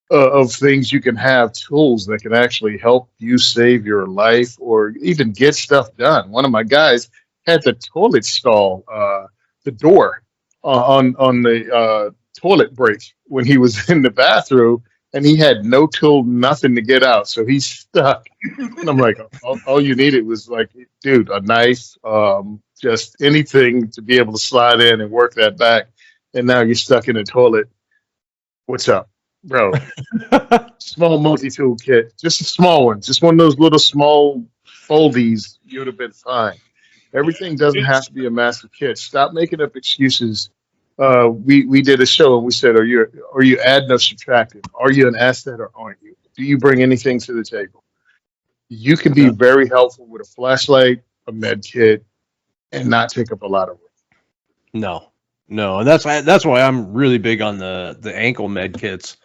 of things you can have, tools that can actually help you save your life or even get stuff done. One of my guys had the toilet stall, the door on the toilet break when he was in the bathroom, and he had no tool, nothing to get out. So he's stuck. And I'm like, all you needed was like, dude, a knife, just anything to be able to slide in and work that back. And now you're stuck in a toilet. What's up, bro? Small multi-tool kit, just a small one, just one of those little small foldies. You would have been fine. Everything doesn't have to be a massive kit. Stop making up excuses we did a show and we said, are you adding or subtracting? Are you an asset or aren't you? Do you bring anything to the table? You can be very helpful with a flashlight, a med kit, and not take up a lot of room. No, and that's why I'm really big on the ankle med kits,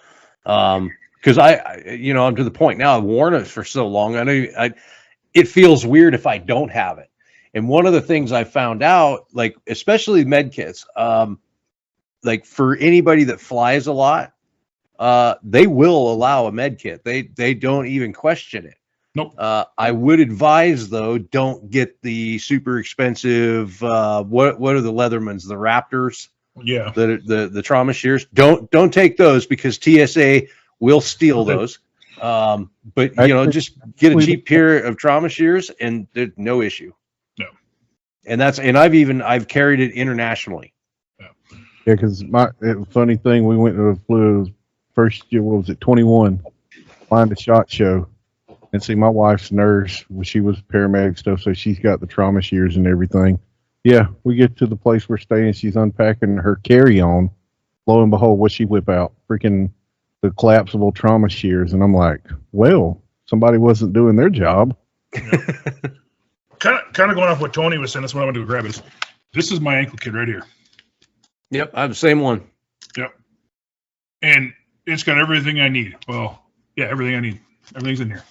because I'm to the point now. I've worn it for so long. It feels weird if I don't have it. And one of the things I found out, like especially med kits, like for anybody that flies a lot, they will allow a med kit. They don't even question it. Nope. I would advise though, don't get the super expensive. What are the Leathermans? The Raptors. Yeah. The trauma shears. Don't take those because TSA will steal those. But just get a cheap pair of trauma shears and there's no issue. No. And I've carried it internationally. Yeah, because funny thing, we went to the first year. What was it? 21. Find a SHOT Show. And see, my wife's nurse, she was paramedic stuff, so she's got the trauma shears and everything. Yeah, we get to the place we're staying, she's unpacking her carry-on. Lo and behold, what she whip out? Freaking the collapsible trauma shears. And I'm like, well, somebody wasn't doing their job. Yeah. kind of going off what Tony was saying, that's what I want to grab is, this is my ankle kit right here. Yep, I have the same one. Yep. And it's got everything I need. Well, yeah, everything I need. Everything's in here.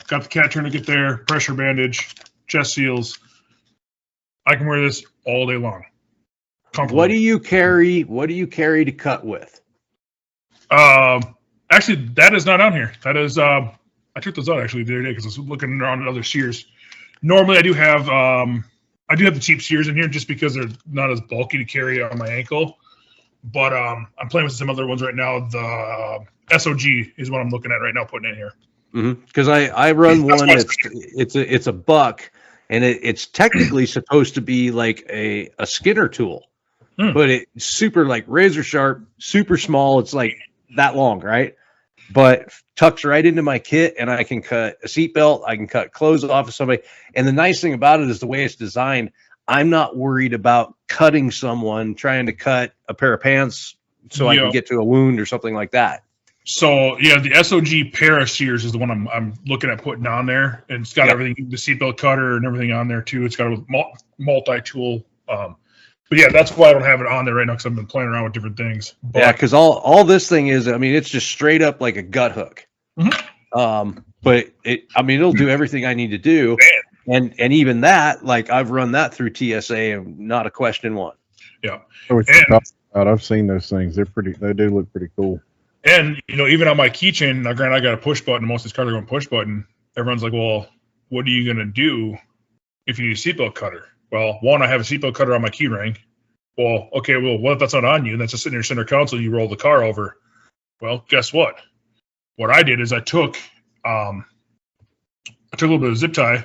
Got the cat tourniquet there, pressure bandage, chest seals. I can wear this all day long. What do you carry to cut with? Actually, that is not on here. That is, I took those out actually the other day because I was looking around at other shears. Normally, I do have the cheap shears in here just because they're not as bulky to carry on my ankle. But I'm playing with some other ones right now. The SOG is what I'm looking at right now, putting in here. Because I run one it's a buck, and it's technically supposed to be like a Skinner tool, but it's super like razor sharp, super small. It's like that long, right? But tucks right into my kit, and I can cut a seatbelt. I can cut clothes off of somebody. And the nice thing about it is the way it's designed. I'm not worried about cutting someone trying to cut a pair of pants so I can get to a wound or something like that. So yeah, the SOG pair of shears is the one I'm looking at putting on there, and it's got everything, the seatbelt cutter and everything on there too. It's got a multi-tool. But yeah, that's why I don't have it on there right now because I've been playing around with different things. But, yeah, because all this thing is, it's just straight up like a gut hook. But it'll do everything I need to do, and even that, like I've run that through TSA and not a question one. Yeah, I've seen those things. They do look pretty cool. And, even on my keychain, now granted, I got a push button. Most of these cars are going push button. Everyone's like, well, what are you going to do if you need a seatbelt cutter? Well, one, I have a seatbelt cutter on my key ring. Well, okay, what if that's not on you? And that's just sitting in your center console and you roll the car over. Well, guess what? What I did is I took a little bit of zip tie,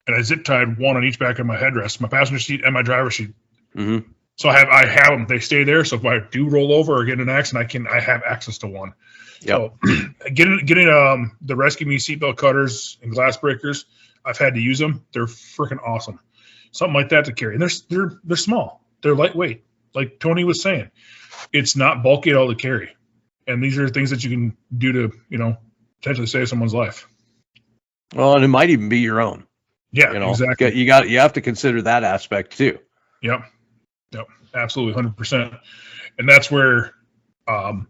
and I zip tied one on each back of my headrest, my passenger seat and my driver's seat. Mm-hmm. So I have them. They stay there. So if I do roll over or get in an accident, I have access to one. Yep. So getting the Rescue Me seatbelt cutters and glass breakers, I've had to use them. They're freaking awesome. Something like that to carry. And they're small. They're lightweight. Like Tony was saying, it's not bulky at all to carry. And these are things that you can do to, potentially save someone's life. Well, and it might even be your own. Yeah, exactly. You have to consider that aspect too. Yep, absolutely, 100%. And that's where I'm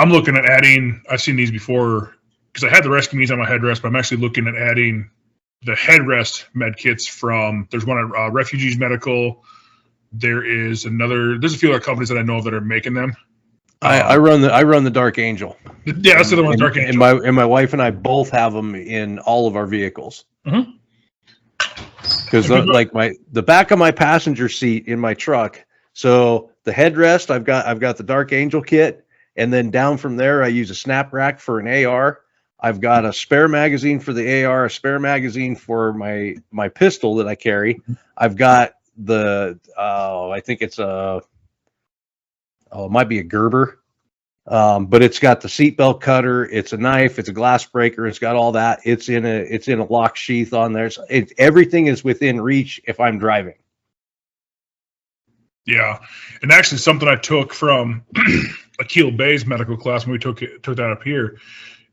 looking at adding. I've seen these before because I had the Rescue Me's on my headrest, but I'm actually looking at adding the headrest med kits from. There's one at Refugees Medical. There's a few other companies that I know of that are making them. I run the Dark Angel. Yeah, that's the other one, Dark Angel. And my wife and I both have them in all of our vehicles. Mm-hmm. Because the back of my passenger seat in my truck, so the headrest, I've got the Dark Angel kit, and then down from there I use a snap rack for an AR. I've got a spare magazine for the AR, a spare magazine for my pistol that I carry. I've got I think it's it might be a Gerber, but it's got the seatbelt cutter, it's a knife, it's a glass breaker, it's got all that. It's in a lock sheath on there. So everything is within reach if I'm driving. Yeah, and actually something I took from Akil Bay's medical class when we took that up here.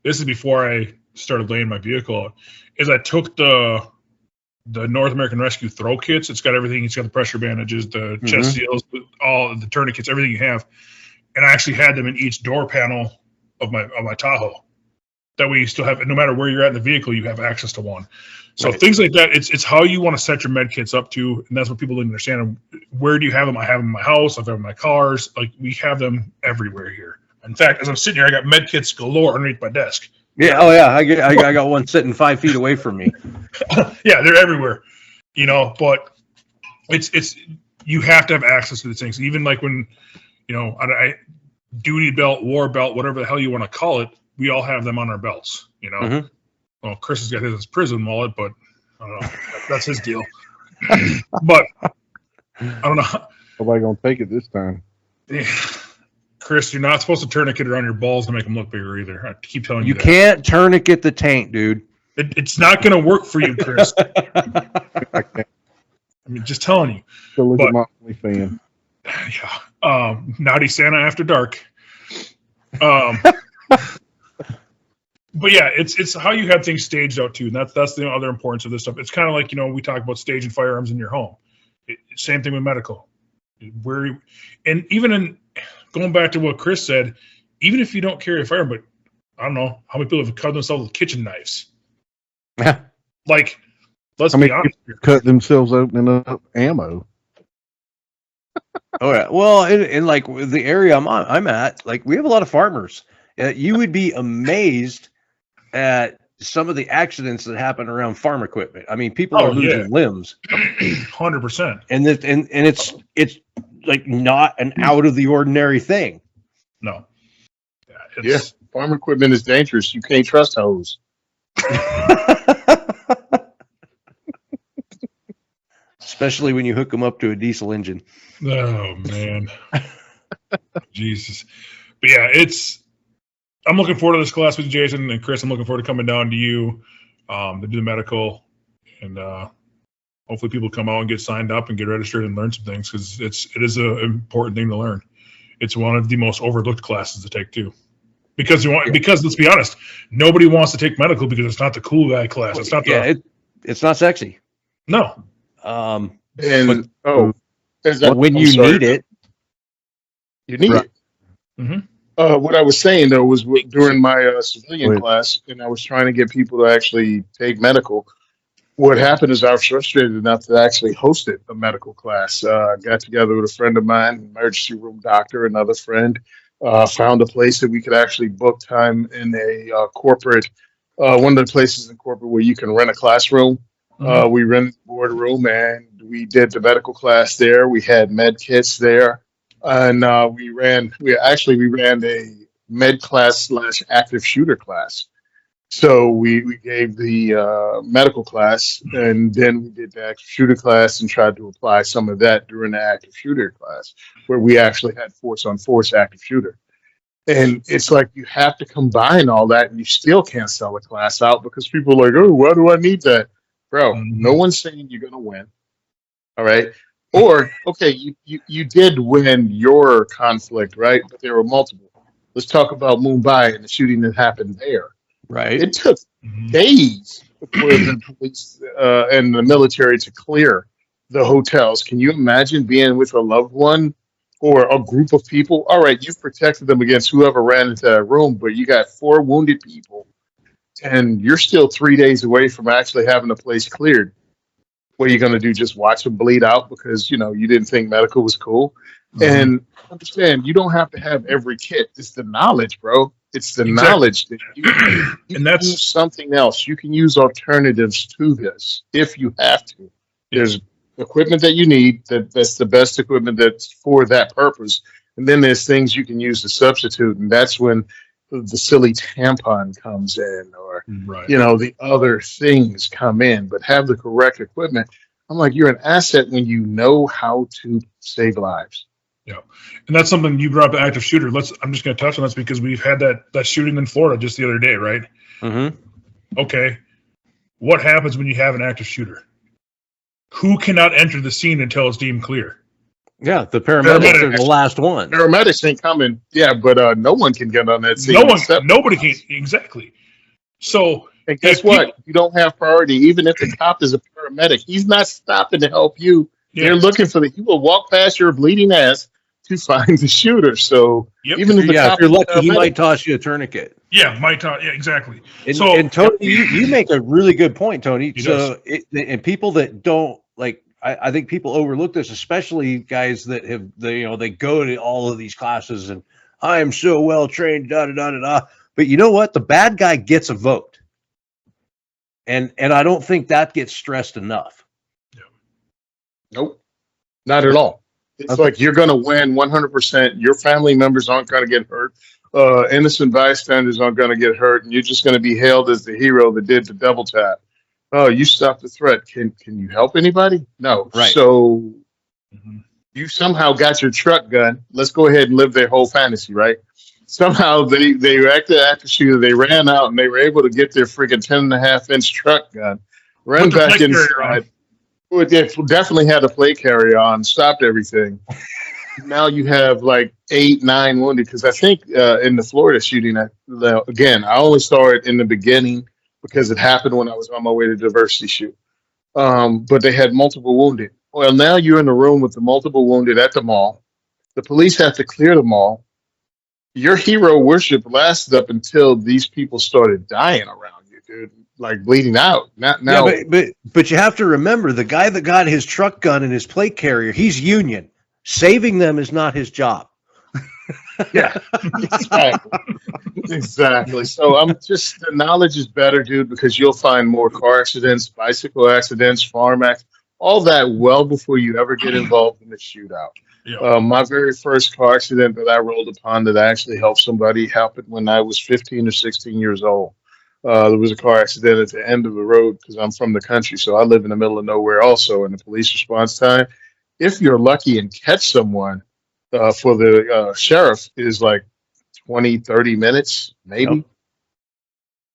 This is before I started laying my vehicle out. Is I took the North American Rescue throw kits. It's got everything. It's got the pressure bandages, the chest seals, all the tourniquets, everything you have. And I actually had them in each door panel of my Tahoe. That way you still have, no matter where you're at in the vehicle, you have access to one. So things like that, it's how you want to set your med kits up to, and that's what people don't understand. Where do you have them? I have them in my house. I have them in my cars. Like, we have them everywhere here. In fact, as I'm sitting here, I got med kits galore underneath my desk. Yeah. Oh yeah. I got one sitting 5 feet away from me. Yeah, they're everywhere. But it's you have to have access to these things. Even like when, I duty belt, war belt, whatever the hell you want to call it, we all have them on our belts. Well, Chris has got his prison wallet, but I don't know. That's his deal. But I don't know. Nobody gonna take it this time. Chris, you're not supposed to tourniquet around your balls to make them look bigger either. I keep telling you You that. can't tourniquet the taint, dude. It's not going to work for you, Chris. I can't. I mean, just telling you. Go look at my OnlyFans. Yeah. Naughty Santa After Dark. But yeah, it's how you have things staged out too, and that's the other importance of this stuff. It's kind of like, we talk about staging firearms in your home. Same thing with medical. And even in going back to what Chris said, even if you don't carry a firearm, but I don't know how many people have cut themselves with kitchen knives. Like, let's be honest. Cut themselves opening up ammo. Oh yeah. Well, in like the area I'm at, like, we have a lot of farmers. You would be amazed at some of the accidents that happen around farm equipment. I mean, people are losing limbs. 100%. And it's like not an out of the ordinary thing. No. Yeah, farm equipment is dangerous. You can't trust hose. Especially when you hook them up to a diesel engine. Oh man. Jesus. But yeah, I'm looking forward to this class with Jason and Chris. I'm looking forward to coming down to you to do the medical, and hopefully people come out and get signed up and get registered and learn some things, because it is an important thing to learn. It's one of the most overlooked classes to take too, because let's be honest, nobody wants to take medical because it's not the cool guy class. It's not it's not sexy. No. When need it, you need it. Mm-hmm. What I was saying though was during my civilian class, and I was trying to get people to actually take medical. What happened is I was frustrated enough to actually host a medical class. Got together with a friend of mine, emergency room doctor, another friend. Found a place that we could actually book time in a corporate, one of the places in corporate where you can rent a classroom. Mm-hmm. We rented a boardroom and we did the medical class there. We had med kits there. And we ran a med class / active shooter class. So we gave the medical class, and then we did the active shooter class and tried to apply some of that during the active shooter class, where we actually had force on force active shooter. And it's like you have to combine all that, and you still can't sell a class out because people are like, oh, why do I need that? Bro, no one's saying you're going to win. All right. Or, okay, you did win your conflict, right? But there were multiple. Let's talk about Mumbai and the shooting that happened there. right? It took days for the police and the military to clear the hotels. Can you imagine being with a loved one or a group of people? All right, you've protected them against whoever ran into that room, but you got 4 wounded people, and you're still 3 days away from actually having the place cleared. What are you going to do? Just watch them bleed out because, you didn't think medical was cool? And understand, you don't have to have every kit. It's the knowledge, bro. It's the knowledge that you And that's use something else. You can use alternatives to this if you have to. There's equipment that you need that's the best equipment that's for that purpose. And then there's things you can use to substitute. And that's when the silly tampon comes in, or the other things come in. But have the correct equipment. I'm like, you're an asset when you know how to save lives. Yeah, and that's something you brought up, active shooter. I'm just going to touch on this because we've had that shooting in Florida just the other day, right? Mm-hmm. Okay, what happens when you have an active shooter? Who cannot enter the scene until it's deemed clear? Yeah, the paramedics are the last one. Paramedics ain't coming. Yeah, but no one can get on that scene. Nobody can. Exactly. So, and guess what? You don't have priority. Even if the cop is a paramedic, he's not stopping to help you. Yeah. They're looking for he will walk past your bleeding ass to find the shooter. So even if the cop, if you're lucky, he might toss you a tourniquet. Yeah, might toss. Yeah, exactly. And Tony, you make a really good point, Tony. And people that don't like, I think people overlook this, especially guys that have they go to all of these classes and I am so well trained, da da da da da. But you know what? The bad guy gets a vote, and I don't think that gets stressed enough. Yeah. Nope, not at all. It's like you're going to win 100%. Your family members aren't going to get hurt. Innocent bystanders aren't going to get hurt, and you're just going to be hailed as the hero that did the double tap. Oh, you stopped the threat. Can you help anybody? No. Right. So you somehow got your truck gun. Let's go ahead and live their whole fantasy, right? Somehow they acted active shooter. They ran out and they were able to get their freaking 10.5-inch truck gun, ran back inside. Well, it definitely had a plate carrier on, stopped everything. Now you have like 8, 9 wounded. Because I think in the Florida shooting, again, I only saw it in the beginning because it happened when I was on my way to diversity shoot. But they had multiple wounded. Well, now you're in the room with the multiple wounded at the mall. The police have to clear the mall. Your hero worship lasted up until these people started dying around you, dude, like bleeding out. Now, but you have to remember the guy that got his truck gun and his plate carrier, he's union. Saving them is not his job. Yeah, exactly. So the knowledge is better, dude, because you'll find more car accidents, bicycle accidents, farm accidents, all that well before you ever get involved in the shootout. Yeah. My very first car accident that I rolled upon that actually helped somebody happened when I was 15 or 16 years old. There was a car accident at the end of the road because I'm from the country, so I live in the middle of nowhere also, and the police response time, if you're lucky and catch someone for the sheriff, is like 20, 30 minutes, maybe. Yep.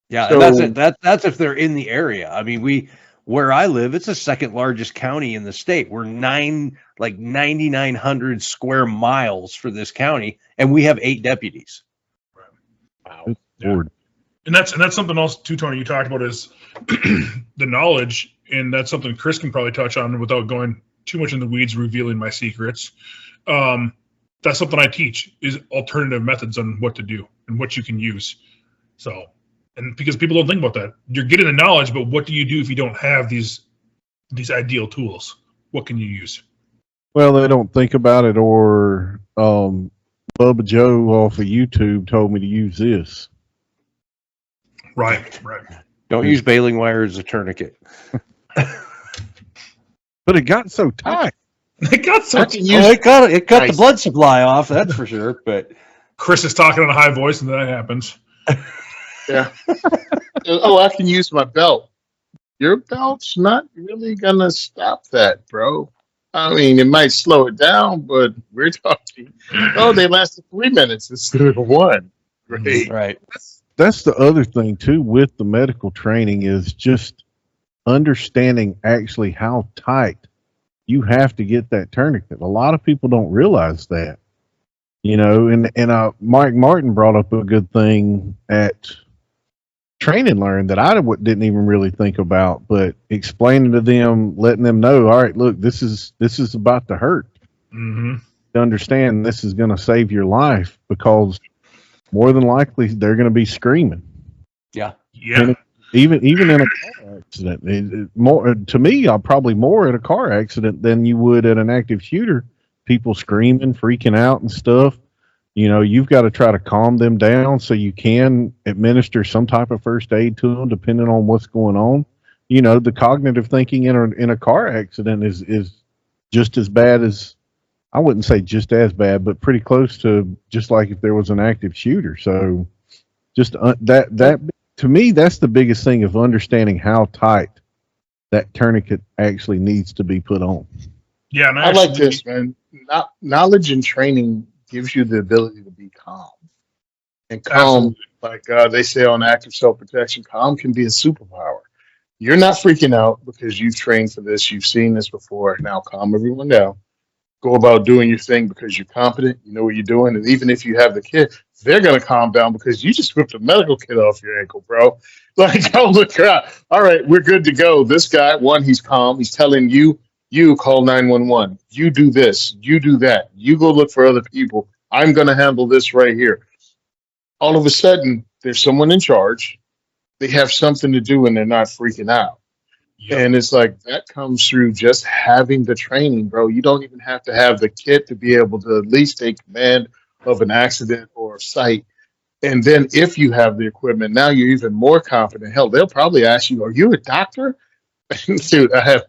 Yeah, so, and that's if they're in the area. I mean, where I live, it's the second largest county in the state. We're 9,900 square miles for this county, and we have 8 deputies. Wow. Yeah. And that's something else too, Tony, you talked about is the knowledge, and that's something Chris can probably touch on without going too much in the weeds, revealing my secrets. That's something I teach is alternative methods on what to do and what you can use. So, and because people don't think about that, you're getting the knowledge, but what do you do if you don't have these ideal tools? What can you use? Well, they don't think about it, or Bubba Joe off of YouTube told me to use this. Right. Don't use baling wire as a tourniquet. But it got so tight. It got so tight. It cut the blood supply off, that's for sure. But Chris is talking in a high voice, and that happens. Yeah. Oh, I can use my belt. Your belt's not really gonna stop that, bro. I mean, it might slow it down, but we're talking. Oh, they lasted 3 minutes instead of 1. Great. Right. That's the other thing too with the medical training is just understanding actually how tight you have to get that tourniquet. A lot of people don't realize that, and Mike Martin brought up a good thing at Train and Learn that I didn't even really think about, but explaining to them, letting them know, all right, look, this is about to hurt. Mm-hmm. To understand this is going to save your life, because more than likely they're going to be screaming. Yeah. And even in a car accident, more to me, I'll probably more at a car accident than you would at an active shooter. People screaming, freaking out and stuff. You've got to try to calm them down so you can administer some type of first aid to them, depending on what's going on. The cognitive thinking in a car accident is just as bad as, I wouldn't say just as bad, but pretty close to just like if there was an active shooter. So just that to me, that's the biggest thing of understanding how tight that tourniquet actually needs to be put on. Yeah, and I like this, man. Knowledge and training gives you the ability to be calm. And calm, like they say on active self-protection, calm can be a superpower. You're not freaking out because you've trained for this. You've seen this before. Now calm everyone down. go about doing your thing because you're competent, you know what you're doing, and even if you have the kit, they're gonna calm down because you just ripped a medical kit off your ankle, bro. Like, oh look, all right, we're good to go. This guy, one, he's calm. He's telling you, you call 911. You do this. You do that. You go look for other people. I'm gonna handle this right here. All of a sudden, there's someone in charge. They have something to do, and they're not freaking out. Yep. And it's like that comes through just having the training, bro. You don't even have to have the kit to be able to at least take command of an accident or a site. And then if you have the equipment, now you're even more confident. Hell, they'll probably ask you, "Are you a doctor?" Dude, I have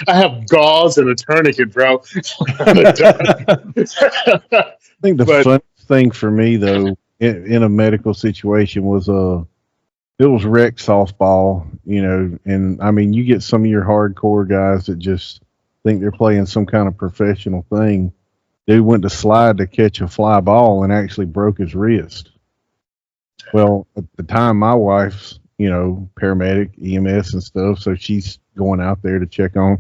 I have gauze and a tourniquet, bro. I think the fun thing for me though in a medical situation was it was rec softball, you know, and I mean you get some of your hardcore guys that just think they're playing some kind of professional thing. Dude went to slide to catch a fly ball and actually broke his wrist. Well, at the time my wife's, you know, paramedic, EMS and stuff, so she's going out there to check on.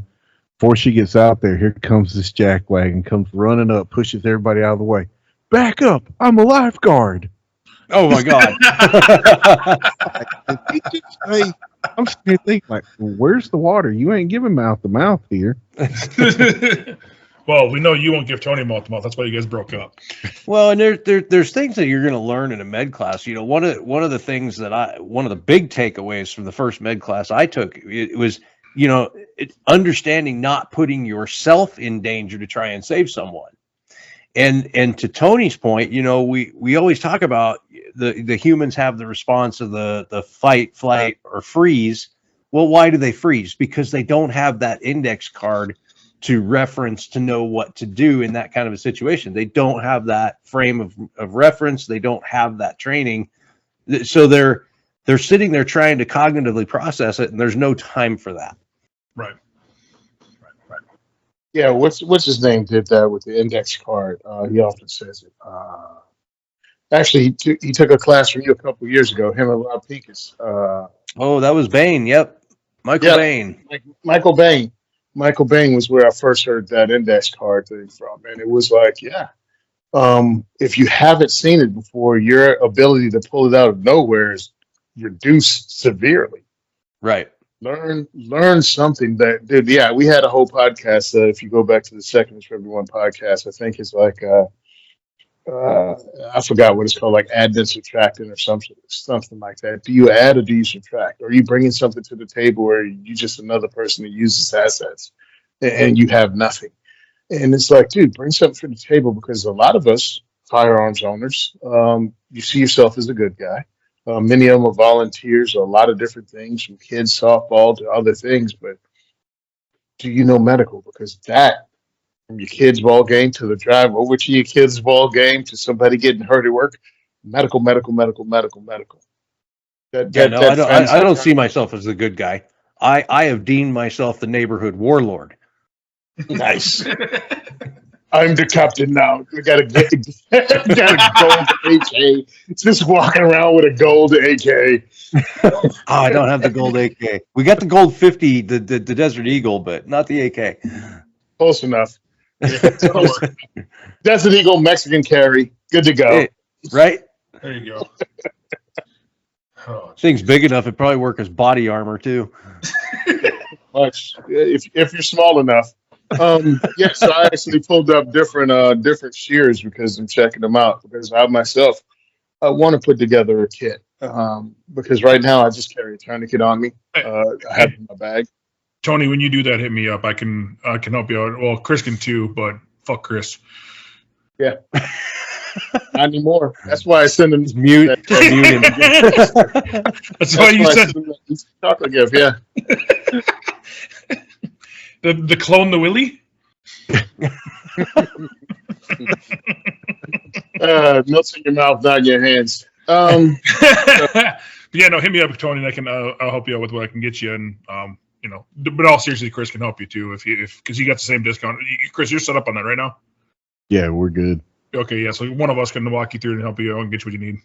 Before she gets out there, here comes this jackwagon, comes running up, pushes everybody out of the way. Back up! I'm a lifeguard. Oh my God. I'm sitting thinking, like, well, where's the water? You ain't giving mouth to mouth here. Well, we know you won't give Tony mouth to mouth. That's why you guys broke up. Well, and there's things that you're going to learn in a med class. You know, one of the things that one of the big takeaways from the first med class I took, it was, you know, understanding not putting yourself in danger to try and save someone. And to Tony's point, you know, we always talk about the humans have the response of the fight, flight, or freeze. Well, why do they freeze? Because they don't have that index card to reference to know what to do in that kind of a situation. They don't have that frame of reference. They don't have that training. So they're sitting there trying to cognitively process it, and there's no time for that. Right. Yeah, what's his name did that with the index card. He often says it. Actually, he took a class from you a couple of years ago, him and Rob Pincus. Oh, that was Bain. Yep. Michael Bain. Michael Bain. Michael Bain was where I first heard that index card thing from. And it was like, yeah, if you haven't seen it before, your ability to pull it out of nowhere is reduced severely. Right. Learn something that, dude, yeah, we had a whole podcast. If you go back to the Second is for Everyone podcast, I think it's like, I forgot what it's called, like add and subtracting or something like that. Do you add or do you subtract? Are you bringing something to the table where you just another person that uses assets and you have nothing? And it's like, dude, bring something to the table, because a lot of us firearms owners, you see yourself as a good guy. Many of them are volunteers, a lot of different things, from kids softball to other things. But do you know medical? Because that, from your kids' ball game to the drive over to your kids' ball game to somebody getting hurt at work, medical. I don't see myself as a good guy. I have deemed myself the neighborhood warlord. Nice. I'm the captain now. We got a gold AK. Just walking around with a gold AK. I don't have the gold AK. We got the gold 50, the Desert Eagle, but not the AK. Close enough. Desert Eagle Mexican carry. Good to go. Hey, right? There you go. Oh, thing's big enough, it'd probably work as body armor too. Much if you're small enough. Yes, I actually pulled up different shears because I'm checking them out, because I myself want to put together a kit, because right now I just carry a tourniquet on me. I have it in my bag. Tony, when you do that, hit me up. I can help you out. Well, Chris can too, but fuck Chris. Yeah. Not anymore. That's why I send him mute. Mute him. That's why you send chocolate gift. Yeah. The clone the Willie. Melts in your mouth, not in your hands. Yeah, no, hit me up, Tony, and I can I'll help you out with what I can get you, and you know, but all seriously, Chris can help you too if because you got the same discount. Chris, you're set up on that right now. Yeah, we're good. Okay, yeah, so one of us can walk you through and help you out and get you what you need.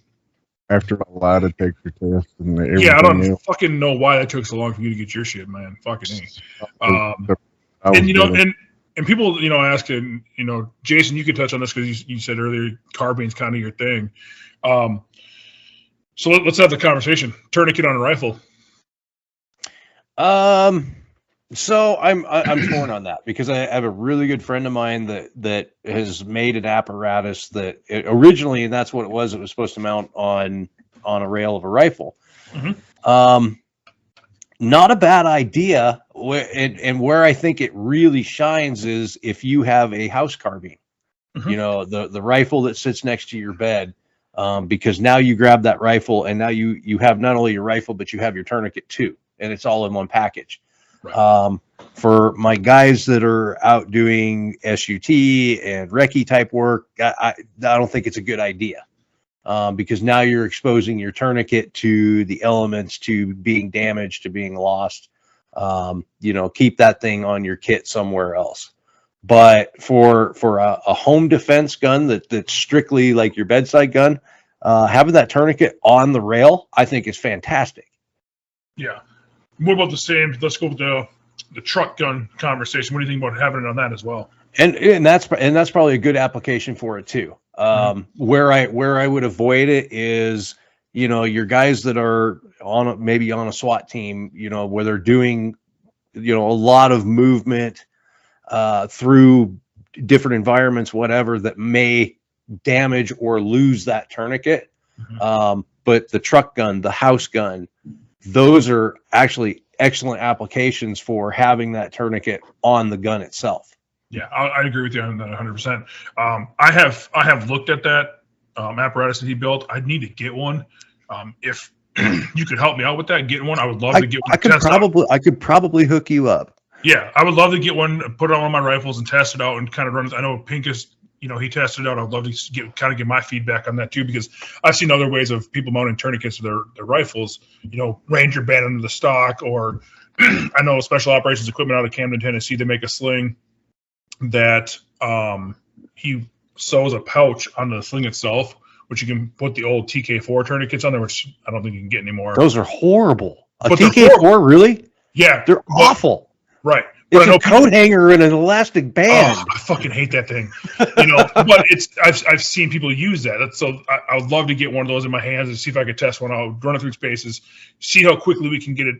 After a lie detector test and everything. Yeah, I don't fucking know why that took so long for you to get your shit, man. Fucking A. And you know, and people, ask, and Jason, you could touch on this because you said earlier carbine's kind of your thing. So let's have the conversation. Tourniquet on a rifle. So I'm torn on that because I have a really good friend of mine that has made an apparatus that originally, and that's what it was supposed to mount on a rail of a rifle. Mm-hmm. Not a bad idea. And where I think it really shines is if you have a house carbine, Mm-hmm. the rifle that sits next to your bed, because now you grab that rifle and now you have not only your rifle, but you have your tourniquet too. And it's all in one package. Right. For my guys that are out doing SUT and recce type work, I don't think it's a good idea. Because now you're exposing your tourniquet to the elements, to being damaged, to being lost. Keep that thing on your kit somewhere else. But for a home defense gun that's strictly like your bedside gun, having that tourniquet on the rail, I think is fantastic. Yeah. What about the same? Let's go with the truck gun conversation. What do you think about having it on that as well? And that's probably a good application for it too. Where I would avoid it is, your guys that are maybe on a SWAT team, where they're doing, a lot of movement through different environments, whatever, that may damage or lose that tourniquet. Mm-hmm. But the truck gun, the house gun, those are actually excellent applications for having that tourniquet on the gun itself. Yeah, I agree with you on that 100%. I have looked at that apparatus that he built. I need to get one. If you could help me out with that, getting one, I would love to get one. I could probably hook you up. Yeah, I would love to get one, put it on one of my rifles and test it out and kind of run it. I know Pincus, he tested it out. I'd love to get my feedback on that too, because I've seen other ways of people mounting tourniquets to their rifles, Ranger band under the stock, or I know Special Operations Equipment out of Camden, Tennessee, they make a sling that he sews a pouch on the sling itself, which you can put the old TK4 tourniquets on there, which I don't think you can get anymore. Those are horrible. A But TK4, really? Yeah. They're awful. Right. It's a coat hanger and an elastic band. Oh, I fucking hate that thing. But I've seen people use that. So I would love to get one of those in my hands and see if I could test one out, run it through spaces, see how quickly we can get it,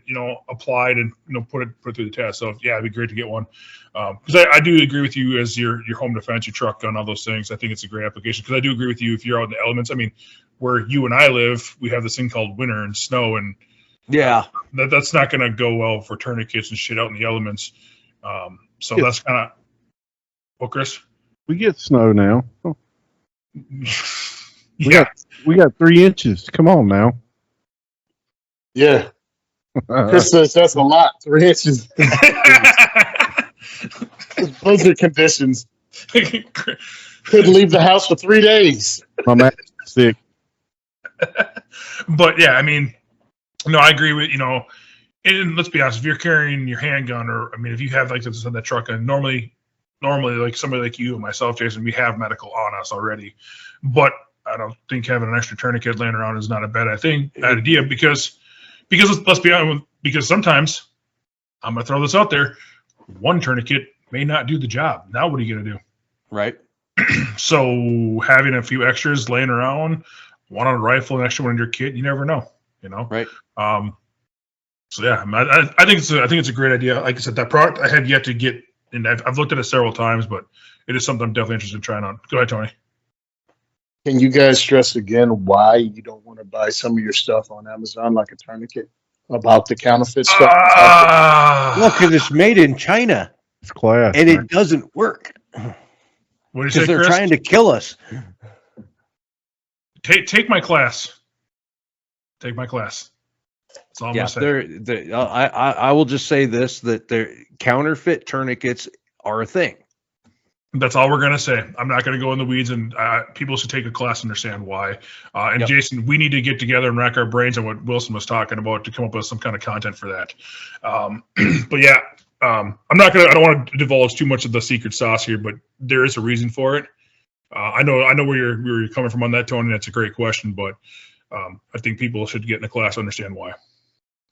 applied and put it through the test. So yeah, it'd be great to get one. Because I do agree with you as your home defense, your truck gun, all those things. I think it's a great application. Because I do agree with you if you're out in the elements. I mean, where you and I live, we have this thing called winter and snow, and yeah, that's not going to go well for tourniquets and shit out in the elements. So that's kind of. Well, Chris, we get snow now. Yeah, we got 3 inches. Come on now. Yeah. Chris says that's a lot. 3 inches. Blizzard conditions. Couldn't leave the house for 3 days. My man's sick. But yeah, I mean, no, I agree with and let's be honest, if you're carrying your handgun, or if you have that truck gun, normally like somebody like you and myself, Jason, we have medical on us already. But I don't think having an extra tourniquet laying around is not a bad idea because let's be honest, because sometimes I'm gonna throw this out there, one tourniquet may not do the job. Now what are you gonna do? Right. So having a few extras laying around, one on a rifle, an extra one in your kit, you never know. Right. So yeah, I think it's a great idea. Like I said, that product I have yet to get, and I've looked at it several times, but it is something I'm definitely interested in trying on. Go ahead, Tony. Can you guys stress again why you don't want to buy some of your stuff on Amazon, like a tourniquet, about the counterfeit stuff? Well, because it's made in China. It's class. And it doesn't work. What do you say, Because they're Chris? trying to kill us. Take my class. Take my class. That's all I'm gonna say. I will just say this, that their counterfeit tourniquets are a thing. That's all we're gonna say. I'm not gonna go in the weeds, and people should take a class and understand why. And Yep. Jason, we need to get together and rack our brains on what Wilson was talking about to come up with some kind of content for that. But yeah, I don't want to divulge too much of the secret sauce here, but there is a reason for it. I know where you're coming from on that, Tony. That's a great question, but I think people should get in the class to understand why.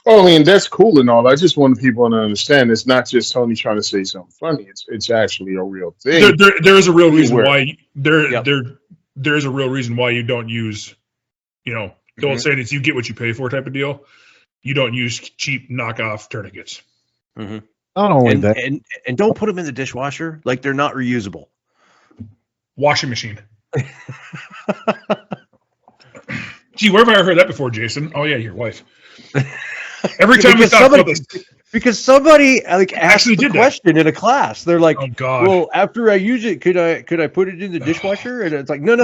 Oh, I mean, that's cool and all. I just want people to understand it's not just Tony trying to say something funny. It's actually a real thing. There is a real reason Where- why Yep. there is a real reason why you don't use, don't say it's you get what you pay for type of deal. You don't use cheap knockoff tourniquets. Mm-hmm. Not only And, that, and don't put them in the dishwasher. Like they're not reusable. Washing machine. Gee, where have I ever heard that before, Jason? Oh yeah, your wife. Every time we Because talk about this, Because somebody like asked Actually the did that. question in a class. They're like, oh god, "Well, after I use it, could I put it in the dishwasher?" And it's like, "No.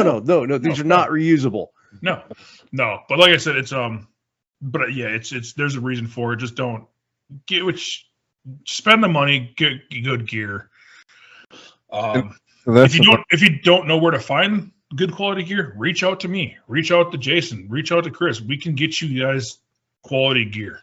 These are not reusable." no. But like I said, it's but yeah, it's there's a reason for it. Just don't get spend the money, get good gear. that's If you don't know where to find good quality gear, reach out to me, reach out to Jason, reach out to Chris. We can get you guys quality gear.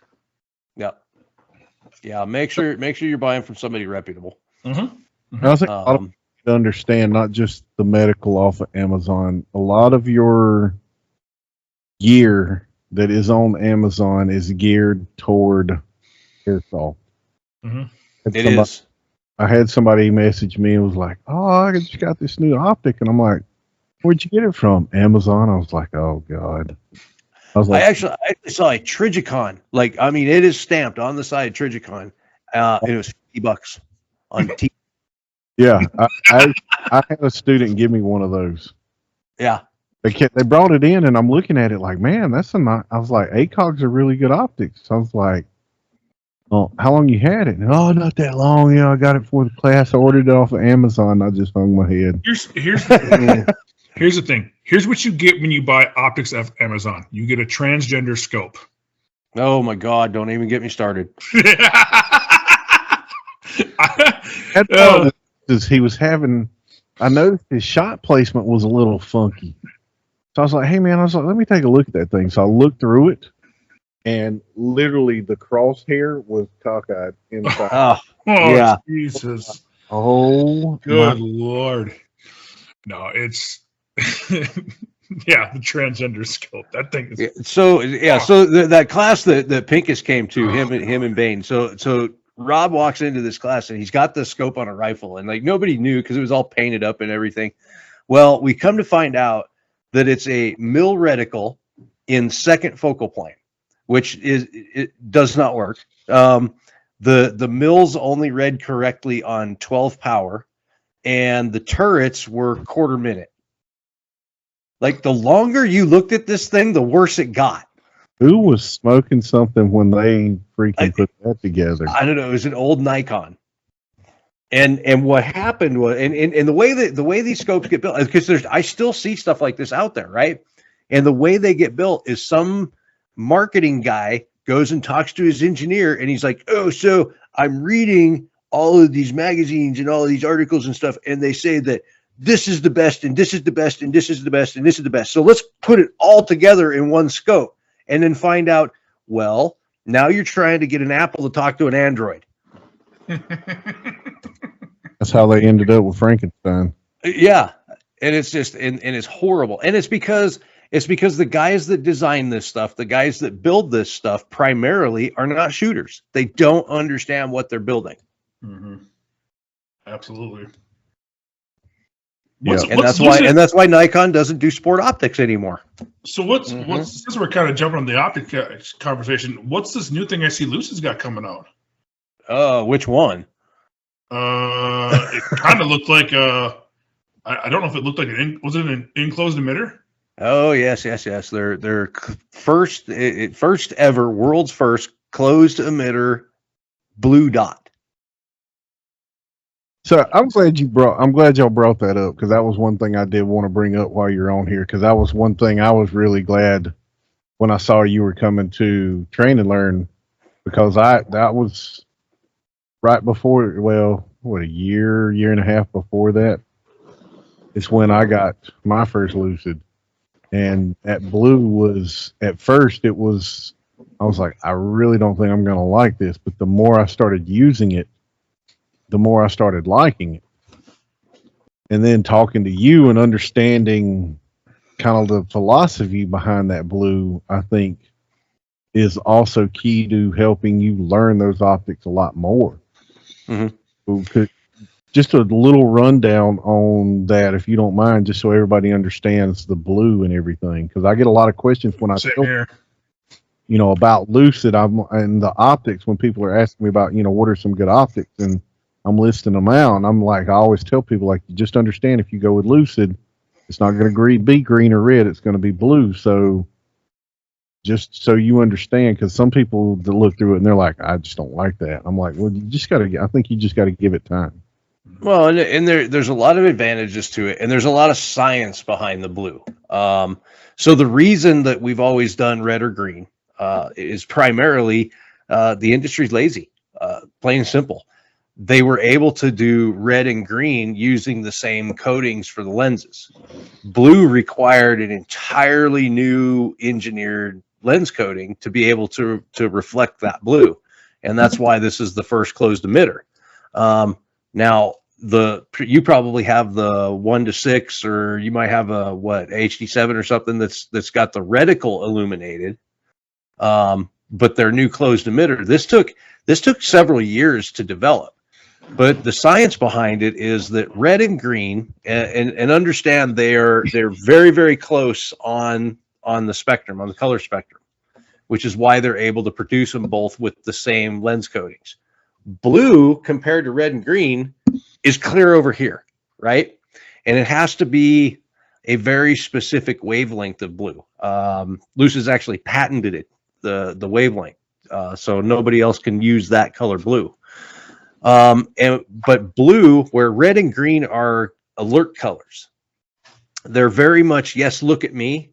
Yeah, make sure you're buying from somebody reputable. Mm-hmm. I think a lot of people need to understand not just the medical off of Amazon. A lot of your gear that is on Amazon is geared toward airsoft. Mm-hmm. It is. I had somebody message me and was like, "Oh, I just got this new optic," and I'm like, "Where'd you get it from?" Amazon. I was like, "Oh God." I was I like, actually saw a Trigicon. Like, I mean, it is stamped on the side Trigicon. And it was $50 on T. "Yeah." I had a student give me one of those. Yeah. They brought it in, and I'm looking at it like, man, that's a nice. I was like, ACOGs are really good optics. I was like, "Oh, how long you had it?" And, "Oh, not that long. I got it for the class. I ordered it off of Amazon. I just hung my head." Here's the thing. Here's what you get when you buy optics off Amazon. You get a transgender scope. Oh my God! Don't even get me started. He was having. I noticed his shot placement was a little funky. So I was like, "Hey man," I was like, "Let me take a look at that thing." So I looked through it, and literally the crosshair was cockeyed inside. Oh, Oh, yeah. Jesus. Oh, Good Lord. No, it's yeah, the transgender scope. That thing is So that class that Pincus came to, him and Bain. So Rob walks into this class and he's got the scope on a rifle, and like nobody knew because it was all painted up and everything. Well, we come to find out that it's a mill reticle in second focal plane, which it does not work. The mills only read correctly on 12 power, and the turrets were quarter minute. Like the longer you looked at this thing, the worse it got. who was smoking something when they freaking put that together? I don't know. It was an old Nikon. And what happened was, and the way these scopes get built, because I still see stuff like this out there, right? And the way they get built is some marketing guy goes and talks to his engineer, and he's like, "Oh, so I'm reading all of these magazines and all of these articles and stuff, and they say that this is the best, and this is the best, and this is the best, and this is the best. So let's put it all together in one scope, and then find out, well, now you're trying to get an Apple to talk to an Android." That's how they ended up with Frankenstein. Yeah. And it's just, and it's horrible. And it's because the guys that design this stuff, the guys that build this stuff primarily are not shooters. They don't understand what they're building. Mm-hmm. Absolutely. Yeah. And that's why Nikon doesn't do sport optics anymore. So what's since we're kind of jumping on the optics conversation, what's this new thing I see Lucy's got coming out? Which one? It kind of looked like I don't know if it looked like was it an enclosed emitter? Oh yes. They're first ever, world's first closed emitter blue dot. So I'm glad y'all brought that up, because that was one thing I did want to bring up while you're on here, because that was one thing I was really glad when I saw you were coming to Train and Learn, because that was right before, a year and a half before that. It's when I got my first Lucid, and that blue was, at first I was like, I really don't think I'm going to like this, but the more I started using it, the more I started liking it. And then talking to you and understanding kind of the philosophy behind that blue, I think is also key to helping you learn those optics a lot more. Mhm. Just a little rundown on that, if you don't mind, just so everybody understands the blue and everything. Because I get a lot of questions when I Same tell, here. about Lucid, and the optics, when people are asking me about, what are some good optics, and I'm listing them out, and I'm like, I always tell people, like, just understand, if you go with Lucid, it's not going to be green or red, it's going to be blue. So just so you understand, because some people that look through it and they're like, I just don't like that. I'm like, well, I think you just got to give it time. Well, and there's a lot of advantages to it, and there's a lot of science behind the blue. So the reason that we've always done red or green is primarily the industry's lazy, plain and simple. They were able to do red and green using the same coatings for the lenses. Blue required an entirely new engineered lens coating to be able to reflect that blue, and that's why this is the first closed emitter. Now, you probably have the 1:6, or you might have a HD7 or something that's got the reticle illuminated, but their new closed emitter. This took several years to develop, but the science behind it is that red and green, and understand they're very, very close on the spectrum, on the color spectrum, which is why they're able to produce them both with the same lens coatings. Blue compared to red and green is clear over here, right? And it has to be a very specific wavelength of blue. Lucid's actually patented it, the wavelength, so nobody else can use that color blue. But blue, where red and green are alert colors, they're very much, yes, look at me,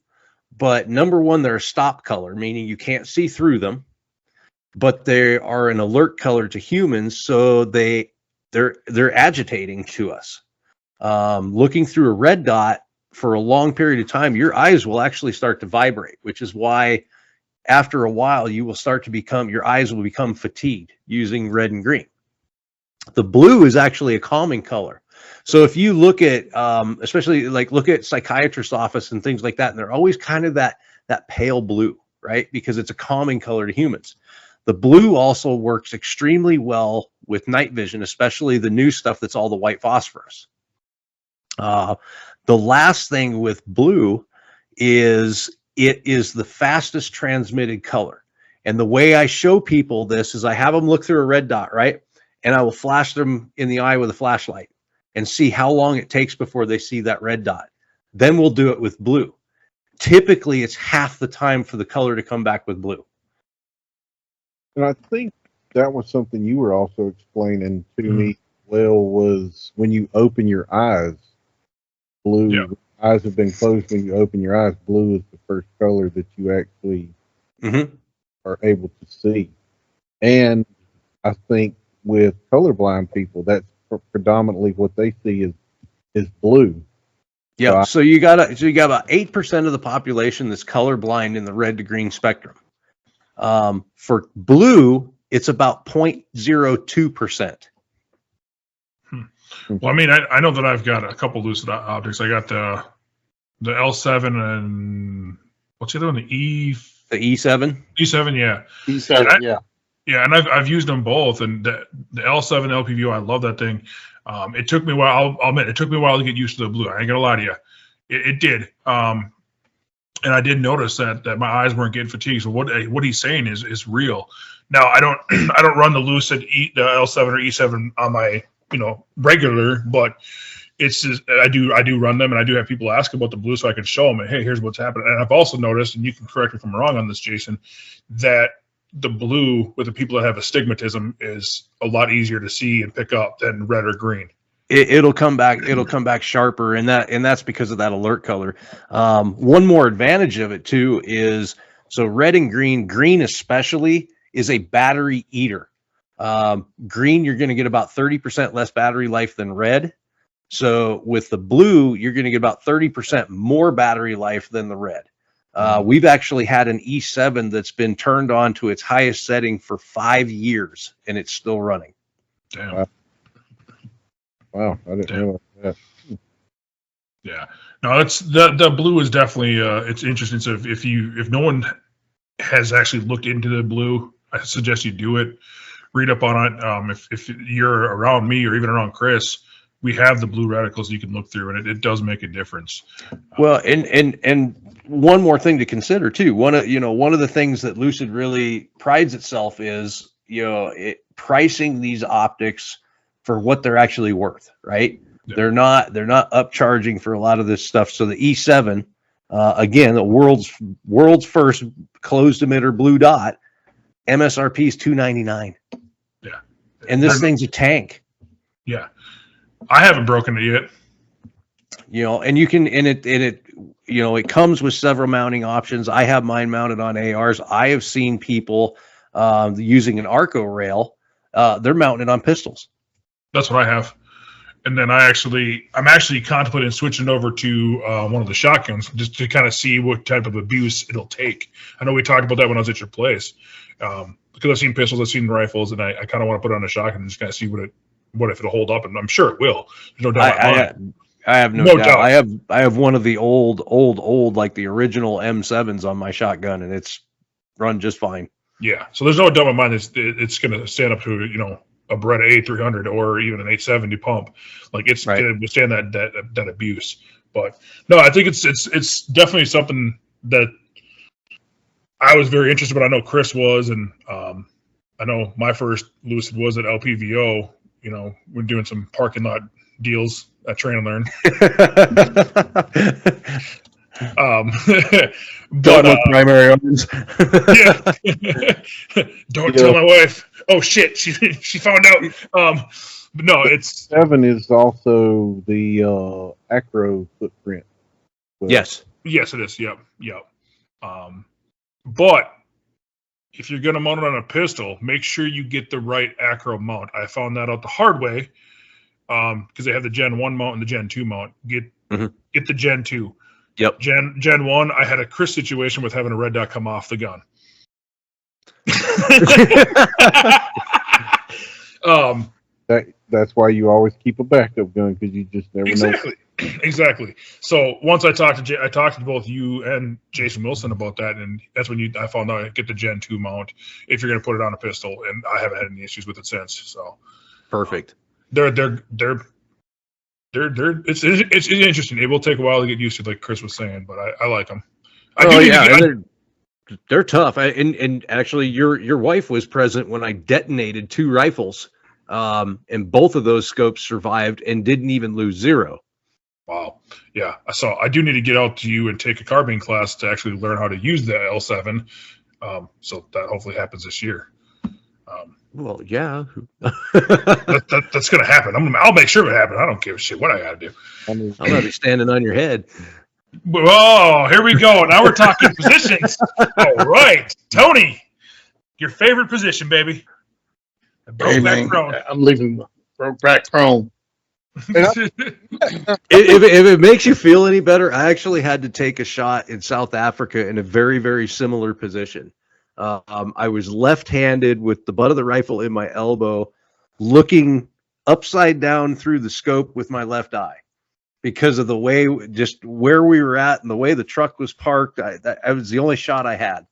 but number one, they're a stop color, meaning you can't see through them, but they are an alert color to humans, so they're agitating to us. Looking through a red dot for a long period of time, your eyes will actually start to vibrate, which is why after a while your eyes will become fatigued using red and green. The blue is actually a calming color. So if you look at, especially look at psychiatrist's office and things like that, and they're always kind of that pale blue, right? Because it's a calming color to humans. The blue also works extremely well with night vision, especially the new stuff that's all the white phosphorus. The last thing with blue is it is the fastest transmitted color. And the way I show people this is I have them look through a red dot, right? And I will flash them in the eye with a flashlight and see how long it takes before they see that red dot. Then we'll do it with blue. Typically, it's half the time for the color to come back with blue. And I think that was something you were also explaining to me. Well, was when you open your eyes, blue. Yeah. Eyes have been closed. When you open your eyes, blue is the first color that you actually are able to see. And I think with colorblind people, that's predominantly what they see is blue. Yeah. So you got about 8% of the population that's colorblind in the red to green spectrum. For blue, it's about 0.02%. Well, I mean, I know that I've got a couple Lucid optics. I got the L7 and what's the other one? The E7. E7, yeah. E7, yeah. Yeah, and I've used them both, and the L7 LPVO, I love that thing. It took me a while. I'll admit, it took me a while to get used to the blue. I ain't gonna lie to you, it did. And I did notice that my eyes weren't getting fatigued. So what he's saying is real. Now I don't run the Lucid the L7 or E7 on my regular, but it's just, I do run them, and I do have people ask about the blue, so I can show them, hey, here's what's happening. And I've also noticed, and you can correct me if I'm wrong on this, Jason, that the blue with the people that have astigmatism is a lot easier to see and pick up than red or green. It'll come back sharper, and that's because of that alert color. One more advantage of it too is, so red and green especially is a battery eater. Green, you're going to get about 30% less battery life than red. So with the blue, you're going to get about 30% more battery life than the red. We've actually had an E7 that's been turned on to its highest setting for 5 years, and it's still running. Damn. Wow, I didn't know that. Yeah, no, it's the blue is definitely it's interesting. So if no one has actually looked into the blue, I suggest you do it. Read up on it. If you're around me or even around Chris, we have the blue reticles you can look through, and it does make a difference. Well, and one more thing to consider too. One of the things that Lucid really prides itself is, pricing these optics for what they're actually worth, right? Yeah. They're not upcharging for a lot of this stuff. So the E7, again, the world's first closed emitter blue dot, MSRP is $299. Yeah, and this thing's a tank. Yeah, I haven't broken it yet. And you can, it comes with several mounting options. I have mine mounted on ARs. I have seen people using an Arco rail. They're mounting it on pistols. That's what I have. And then I'm actually contemplating switching over to one of the shotguns just to kind of see what type of abuse it'll take. I know we talked about that when I was at your place, because I've seen pistols, I've seen rifles, and I kind of want to put it on a shotgun and just kind of see what if it'll hold up, and I'm sure it will. There's no doubt. I have no doubt. I have one of the old like the original M7s on my shotgun, and it's run just fine. Yeah, so there's no doubt in my mind it's going to stand up to a Beretta A300 or even an 870 pump. Like it's going to withstand that abuse. But no, I think it's definitely something that I was very interested, but I know Chris was, and I know my first Lucid was at LPVO. We're doing some parking lot deals at Train and Learn. Don't look primary arms. Yeah. Don't tell my wife. Oh shit, she found out. But no, it's 7 is also the acro footprint. So. Yes, it is. Yep. But if you're gonna mount it on a pistol, make sure you get the right acro mount. I found that out the hard way, because they have the Gen 1 mount and the Gen 2 mount. Get the Gen 2. Yep. Gen 1, I had a Chris situation with having a red dot come off the gun. That's why you always keep a backup gun, because you just never know. Exactly. So once I talked to both you and Jason Wilson about that, and that's when I found out I get the Gen 2 mount if you're going to put it on a pistol, and I haven't had any issues with it since. So perfect. It's interesting. It will take a while to get used to, like Chris was saying, but I like them. They're tough. And actually, your wife was present when I detonated 2 rifles, and both of those scopes survived and didn't even lose 0. Wow. Yeah. I do need to get out to you and take a carbine class to actually learn how to use the L7. So that hopefully happens this year. Well, yeah. That's going to happen. I'll make sure it happens. I don't give a shit what I got to do. I'm going to be standing on your head. Oh, here we go. Now we're talking positions. All right. Tony, your favorite position, baby. Broke back prone. I'm leaving broke back prone. if it makes you feel any better, I actually had to take a shot in South Africa in a very, very similar position. I was left-handed with the butt of the rifle in my elbow, looking upside down through the scope with my left eye, because of the way, just where we were at and the way the truck was parked. I was the only shot I had.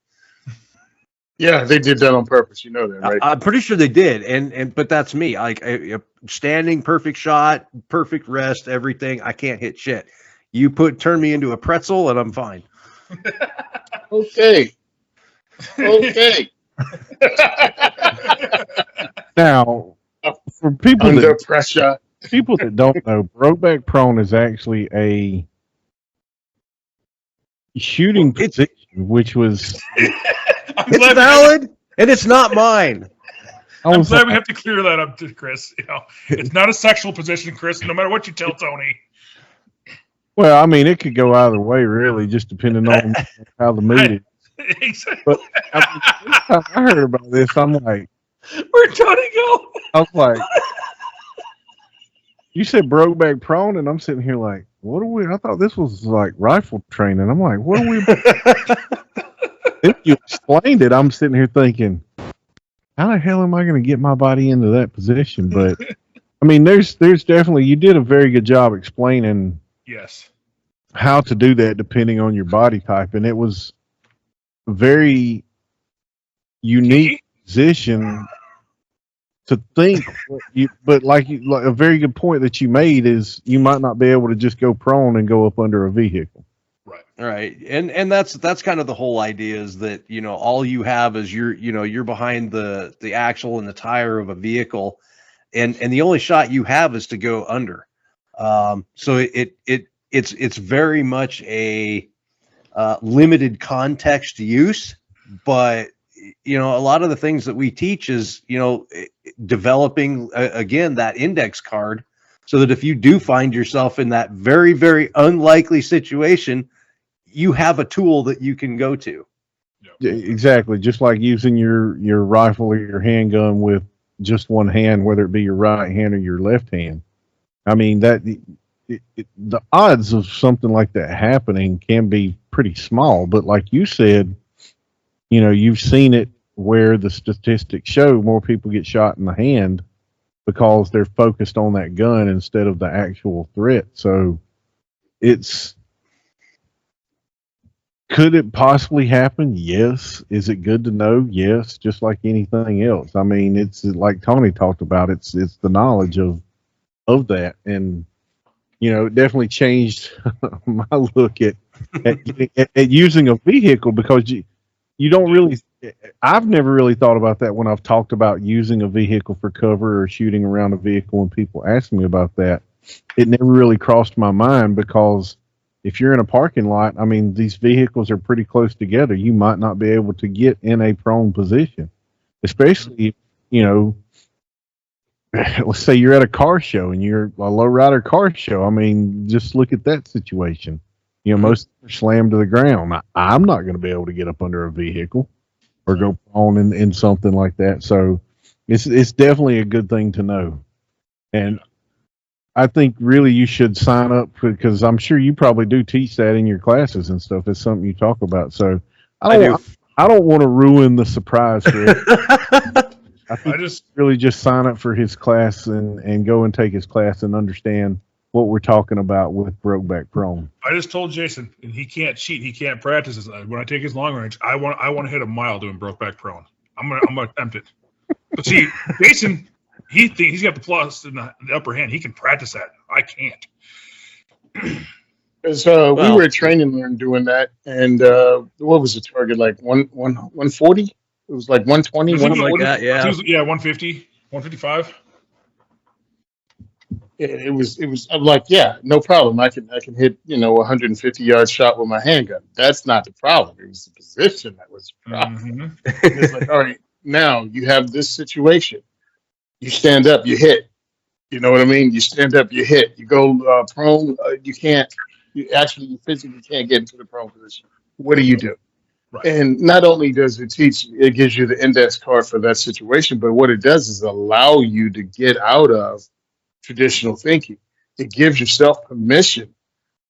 Yeah, they did that on purpose. You know that, right? I'm pretty sure they did, but that's me. Like standing, perfect shot, perfect rest, everything. I can't hit shit. You turn me into a pretzel, and I'm fine. Okay. Now, for people under pressure, people that don't know, brokeback prone is actually a shooting position, which was it's valid, and it's not mine. I'm glad we have to clear that up to Chris. It's not a sexual position, Chris. No matter what you tell Tony. Well, I mean, it could go either way, really, just depending on how the mood is. Exactly. But I heard about this. I'm like, where'd Tony go? I was like, you said brokeback prone, and I'm sitting here like, what are we? I thought this was like rifle training. I'm like, what are we? If you explained it, I'm sitting here thinking, how the hell am I going to get my body into that position? But I mean, there's definitely, you did a very good job explaining yes how to do that depending on your body type, and it was very unique position to think. But like a very good point that you made is you might not be able to just go prone and go up under a vehicle. Right. And that's kind of the whole idea is that, all you have is you're behind the axle and the tire of a vehicle, and the only shot you have is to go under. So it's very much a limited context use, but a lot of the things that we teach is developing again that index card, so that if you do find yourself in that very, very unlikely situation, you have a tool that you can go to. Exactly, just like using your rifle or your handgun with just one hand, whether it be your right hand or your left hand. I mean, the odds of something like that happening can be pretty small, but like you said, you've seen it where the statistics show more people get shot in the hand because they're focused on that gun instead of the actual threat. So could it possibly happen? Yes. Is it good to know? Yes. Just like anything else. I mean, it's like Tony talked about. It's the knowledge of that, and it definitely changed my look at using a vehicle, because you don't really. I've never really thought about that when I've talked about using a vehicle for cover or shooting around a vehicle. When people ask me about that, it never really crossed my mind, because if you're in a parking lot, I mean, these vehicles are pretty close together. You might not be able to get in a prone position, especially, let's say you're at a car show and you're a lowrider car show. I mean, just look at that situation. Most are slammed to the ground. I'm not going to be able to get up under a vehicle or go prone in something like that. So it's definitely a good thing to know. And I think really you should sign up, because I'm sure you probably do teach that in your classes and stuff. It's something you talk about. So I don't want to ruin the surprise for it. I think really just sign up for his class and go and take his class and understand what we're talking about with broke back prone. I just told Jason, and he can't cheat. He can't practice. When I take his long range, I want to hit a mile doing broke back prone. I'm gonna attempt it. But see, Jason, he thinks he's got the plus in the upper hand. He can practice that. I can't. Because we were at training learn doing that, and what was the target, like 140? It was like 120, something like that. Yeah, 150, 155. It was. I'm like, yeah, no problem. I can hit 150 yard shot with my handgun. That's not the problem. It was the position that was the problem. It's like, all right, now you have this situation. You stand up, you hit. You know what I mean? You stand up, you hit. You go prone. You can't. You physically can't get into the prone position. What do you do? Right. And not only does it teach, it gives you the index card for that situation, but what it does is allow you to get out of traditional thinking. It gives yourself permission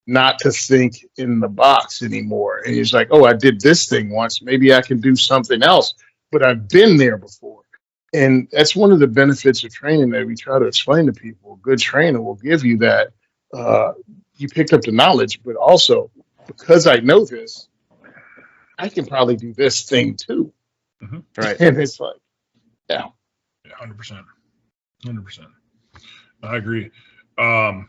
not to think in the box anymore. And it's like, oh, I did this thing once. Maybe I can do something else, but I've been there before. And that's one of the benefits of training that we try to explain to people. A good trainer will give you that. You picked up the knowledge, but also because I know this, I can probably do this thing too. Mm-hmm. Right. And it's like, yeah. 100%. 100%. I agree. I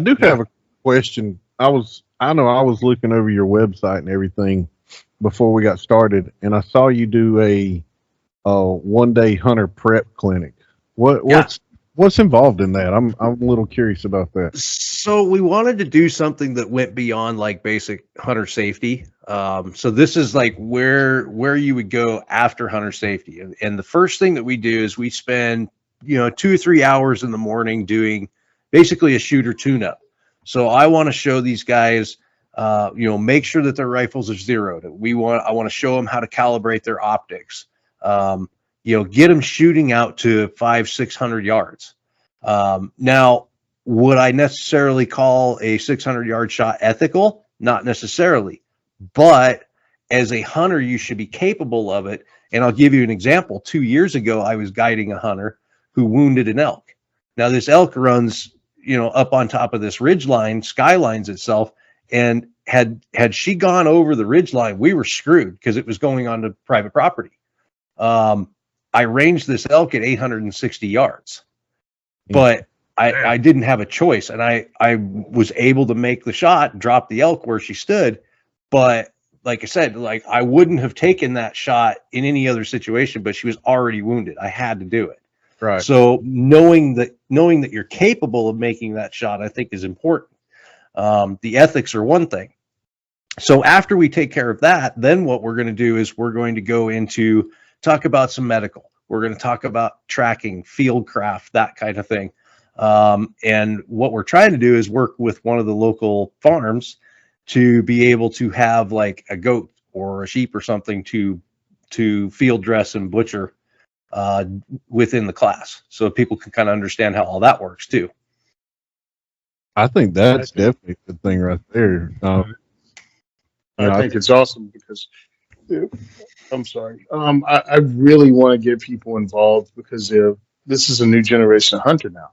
do have a question. I was looking over your website and everything before we got started, and I saw you do a 1-day hunter prep clinic. What's involved in that? I'm a little curious about that. So we wanted to do something that went beyond like basic hunter safety. So this is like where you would go after hunter safety. And the first thing that we do is we spend 2 or 3 hours in the morning doing basically a shooter tune-up. So I want to show these guys, make sure that their rifles are zeroed. I want to show them how to calibrate their optics. Get them shooting out to 500-600 yards. Now, would I necessarily call a 600-yard shot ethical? Not necessarily, but as a hunter, you should be capable of it. And I'll give you an example. 2 years ago, I was guiding a hunter who wounded an elk. Now this elk runs, up on top of this ridge line, skylines itself. And had she gone over the ridge line, we were screwed because it was going onto private property. I ranged this elk at 860 yards, but I didn't have a choice, and I was able to make the shot, drop the elk where she stood, but like I said, like I wouldn't have taken that shot in any other situation, but she was already wounded. I had to do it. Right. So knowing that you're capable of making that shot, I think is important. The ethics are one thing. So after we take care of that, then what we're going to do is we're going to go into talk about some medical. We're going to talk about tracking, field craft, that kind of thing. And what we're trying to do is work with one of the local farms to be able to have like a goat or a sheep or something to field dress and butcher within the class, so people can kind of understand how all that works too. I think that's definitely the thing right there. I think it's awesome because I'm sorry. I really want to get people involved because this is a new generation of hunter now.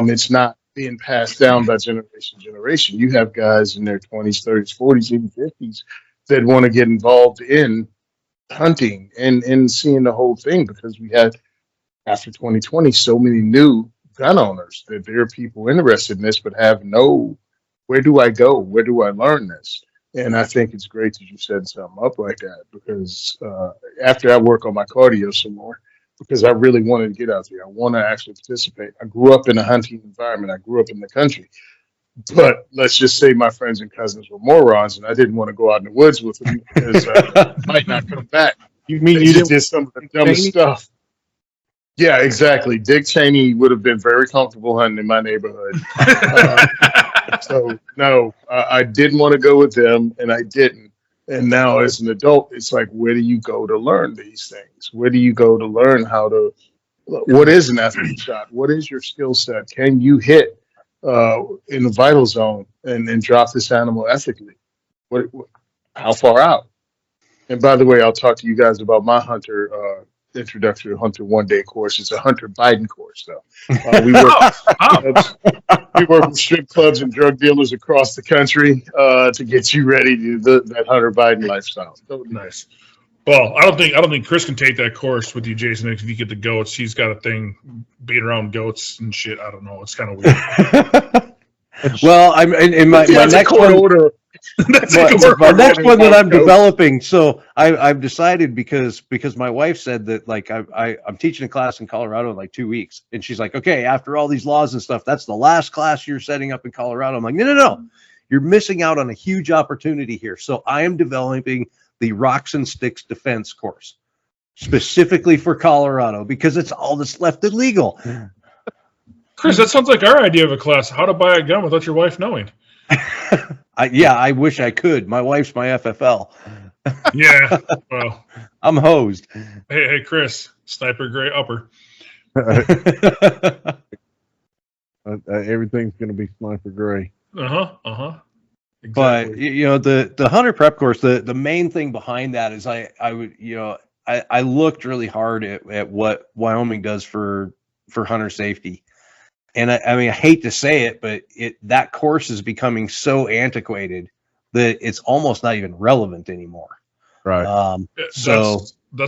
It's not being passed down by generation to generation. You have guys in their 20s, 30s, 40s, even 50s that want to get involved in hunting and seeing the whole thing, because we had, after 2020, so many new gun owners that there are people interested in this but have no, where do I go? Where do I learn this? And I think it's great that you set something up like that, because after I work on my cardio some more, because I really wanted to get out there. I want to actually participate. I grew up in a hunting environment. I grew up in the country. But let's just say my friends and cousins were morons, and I didn't want to go out in the woods with them because I might not come back. You mean They you just didn't? did some of the dumbest stuff. Yeah, exactly. Dick Cheney would have been very comfortable hunting in my neighborhood. So no, I didn't want to go with them, and I didn't. And now, as an adult, it's like, where do you go to learn these things? Where do you go to learn how to? What is an ethical shot? What is your skill set? Can you hit in the vital zone and drop this animal ethically? How far out? And by the way, I'll talk to you guys about my hunter introductory hunter one-day course. It's a Hunter Biden course, though. We work with strip clubs and drug dealers across the country to get you ready to do that Hunter Biden lifestyle. Nice. Well, I don't think Chris can take that course with you, Jason. If you get the goats, he's got a thing being around goats and shit. I don't know. It's kind of weird. Well, I'm in my next one. order. My next one that I'm developing. So I've decided because my wife said that, like, I'm teaching a class in Colorado in like 2 weeks, and she's like, okay, after all these laws and stuff, that's the last class you're setting up in Colorado. I'm like, no, you're missing out on a huge opportunity here. So I am developing the Rocks and Sticks Defense course specifically for Colorado, because it's all that's left illegal. Chris, that sounds like our idea of a class: how to buy a gun without your wife knowing. I wish I could. My wife's my FFL. Yeah, well, I'm hosed. Hey, Chris, sniper gray upper. Everything's going to be sniper gray. Exactly. But the hunter prep course, the main thing behind that is I looked really hard at what Wyoming does for hunter safety. And I mean, I hate to say it, but that course is becoming so antiquated that it's almost not even relevant anymore. Right. That's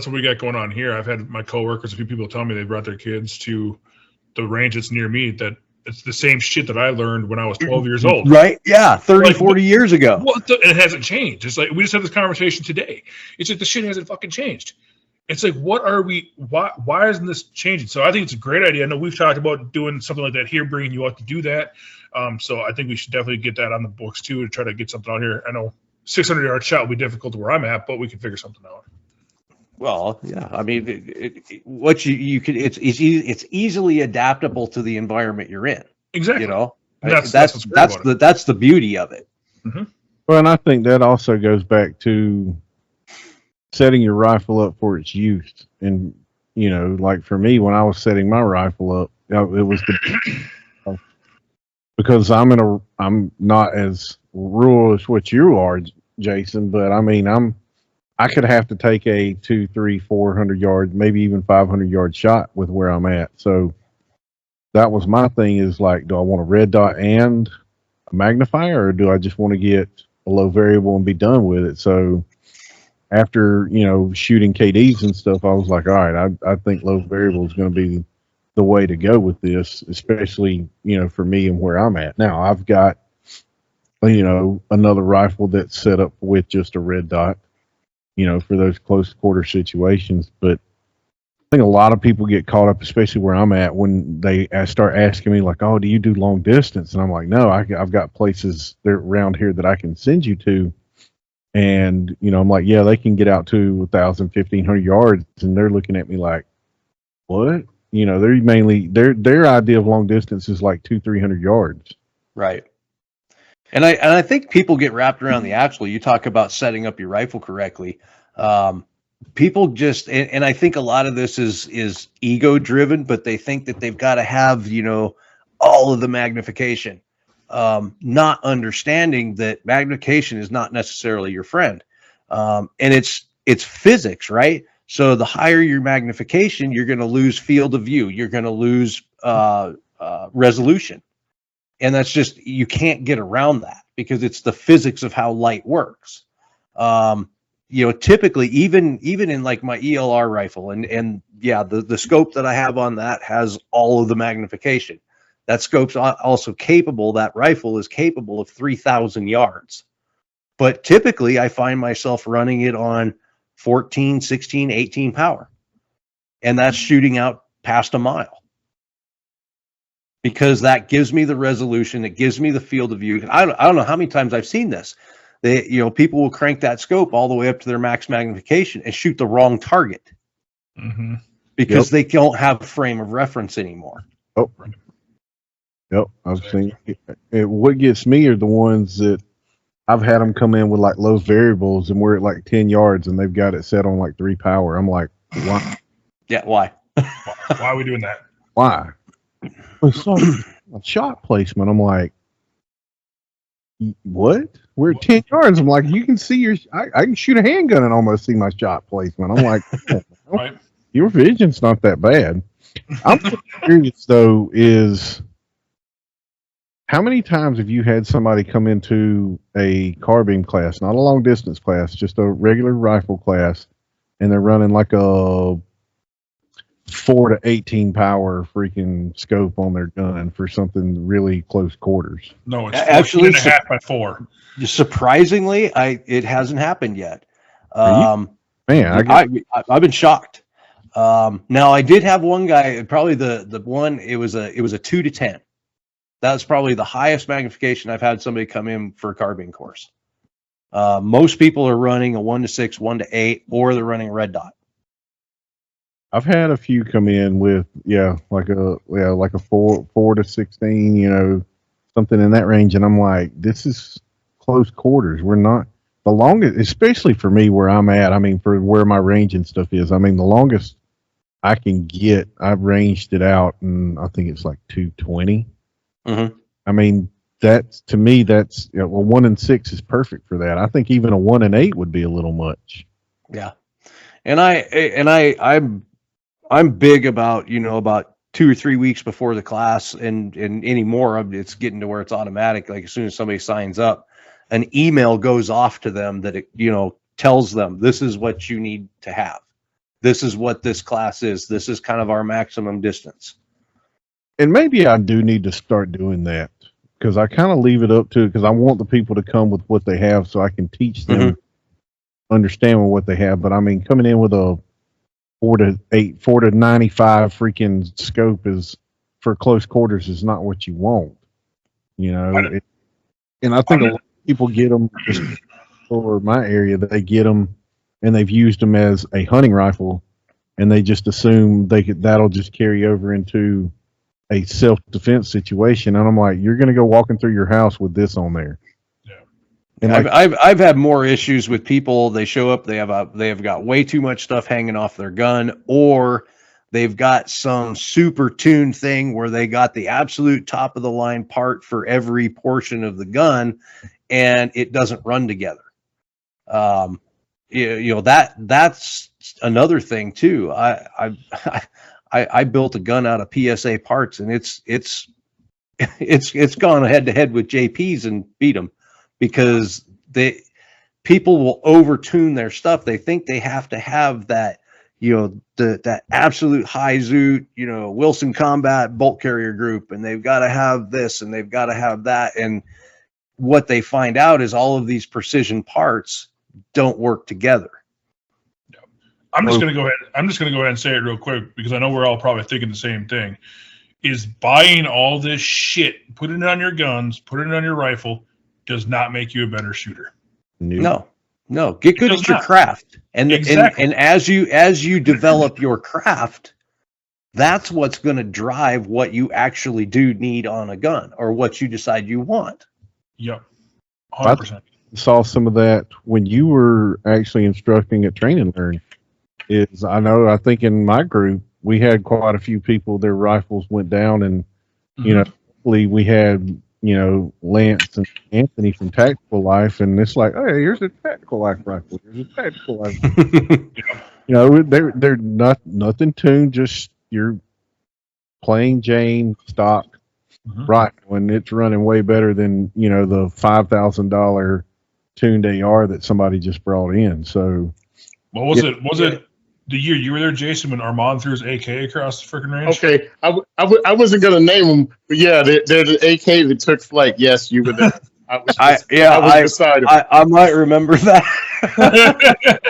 what we got going on here. I've had my coworkers, a few people tell me they brought their kids to the range that's near me, that it's the same shit that I learned when I was 12 years old. Right. Yeah. 30, 40 years ago. It hasn't changed. It's like, we just had this conversation today. It's like, the shit hasn't fucking changed. It's like, why isn't this changing? So I think it's a great idea. I know we've talked about doing something like that here, bringing you out to do that. So I think we should definitely get that on the books too, to try to get something out here. I know 600-yard shot will be difficult to where I'm at, but we can figure something out. Well, yeah. I mean, it's easily adaptable to the environment you're in. Exactly. You know, that's the beauty of it. Mm-hmm. Well, and I think that also goes back to setting your rifle up for its use. And, like for me, when I was setting my rifle up, it was because I'm not as rural as what you are, Jason, but I mean, I could have to take a 200, 300, 400 yard, maybe even 500-yard shot with where I'm at. So that was my thing, is like, do I want a red dot and a magnifier, or do I just want to get a low variable and be done with it? So after, shooting KDs and stuff, I was like, all right, I think low variable is going to be the way to go with this, especially, for me and where I'm at. Now I've got, another rifle that's set up with just a red dot, for those close quarter situations. But I think a lot of people get caught up, especially where I'm at, when they start asking me like, oh, do you do long distance? And I'm like, no, I've got places there around here that I can send you to. And, I'm like, yeah, they can get out to 1,000, 1,500 yards. And they're looking at me like, what? They're mainly, their idea of long distance is like 200-300 yards. Right. And I think people get wrapped around the axle. You talk about setting up your rifle correctly. People just, and I think a lot of this is ego driven, but they think that they've got to have, all of the magnification. Not understanding that magnification is not necessarily your friend. And it's physics, right? So the higher your magnification, you're going to lose field of view. You're going to lose resolution. And that's just, you can't get around that because it's the physics of how light works. Typically even in like my ELR rifle and yeah, the scope that I have on that has all of the magnification. That scope's also capable, that rifle is capable of 3,000 yards. But typically I find myself running it on 14, 16, 18 power. And that's shooting out past a mile. Because that gives me the resolution, it gives me the field of view. I don't know how many times I've seen this. People will crank that scope all the way up to their max magnification and shoot the wrong target. Mm-hmm. Because they don't have a frame of reference anymore. Oh, yep. I've seen it. What gets me are the ones that I've had them come in with like low variables and we're at like 10 yards and they've got it set on like 3 power. I'm like, why? Yeah, why? Why are we doing that? Why? It's a shot placement. I'm like, what? We're at 10 yards. I'm like, you can see I can shoot a handgun and almost see my shot placement. I'm like, right. Your vision's not that bad. I'm curious though, is how many times have you had somebody come into a carbine class, not a long distance class, just a regular rifle class, and they're running like a 4 to 18 power freaking scope on their gun for something really close quarters? No, it's actually 14.5 by 4. Surprisingly, it hasn't happened yet. Man, I've been shocked. Now I did have one guy, probably the one, it was a 2 to 10. That's probably the highest magnification I've had somebody come in for a carbine course. Most people are running a 1 to 6, 1 to 8, or they're running a red dot. I've had a few come in with like a 4 to 16, something in that range, and I'm like, this is close quarters. We're not the longest, especially for me where I'm at. I mean, for where my range and stuff is. I mean, the longest I can get, I've ranged it out, and I think it's like 220. Mm-hmm. I mean, that's to me, that's 1 and 6 is perfect for that. I think even a 1 and 8 would be a little much. Yeah, and I'm big about about 2 or 3 weeks before the class and anymore it's getting to where it's automatic. Like as soon as somebody signs up, an email goes off to them that it tells them this is what you need to have. This is what this class is. This is kind of our maximum distance. And maybe I do need to start doing that because I kind of leave it up to, because I want the people to come with what they have so I can teach them, understand what they have. But I mean, coming in with a 4 to 95 freaking scope is for close quarters is not what you want, and I think a lot of people get them for my area that they get them and they've used them as a hunting rifle and they just assume that'll just carry over into a self-defense situation. And I'm like, you're going to go walking through your house with this on there. Yeah. And I've had more issues with people. They show up, they have got way too much stuff hanging off their gun, or they've got some super tuned thing where they got the absolute top of the line part for every portion of the gun and it doesn't run together. That's another thing too. I built a gun out of PSA parts, and it's gone head to head with JP's and beat them because people will overtune their stuff. They think they have to have that, that absolute high zoot, Wilson Combat bolt carrier group, and they've got to have this and they've got to have that. And what they find out is all of these precision parts don't work together. I'm just going to go ahead and say it real quick, because I know we're all probably thinking the same thing. Is buying all this shit, putting it on your guns, putting it on your rifle, does not make you a better shooter. No. Get good at your craft, and Exactly. and as you develop your craft, that's what's going to drive what you actually do need on a gun, or what you decide you want. Yep, 100%. Saw some of that when you were actually instructing at Train and Learn. I think in my group we had quite a few people, their rifles went down, and hopefully we had Lance and Anthony from Tactical Life, and it's like, hey, here's a Tactical Life rifle, here's a Tactical Life rifle. They're nothing tuned, just your plain Jane stock rifle, and it's running way better than the $5,000 tuned AR that somebody just brought in. So what was it? Was it the year you were there, Jason, when Armand threw his AK across the freaking range? Okay, I wasn't gonna name them, but yeah, they're the AK that took flight. Yes, you were there. I was beside him. I might remember that.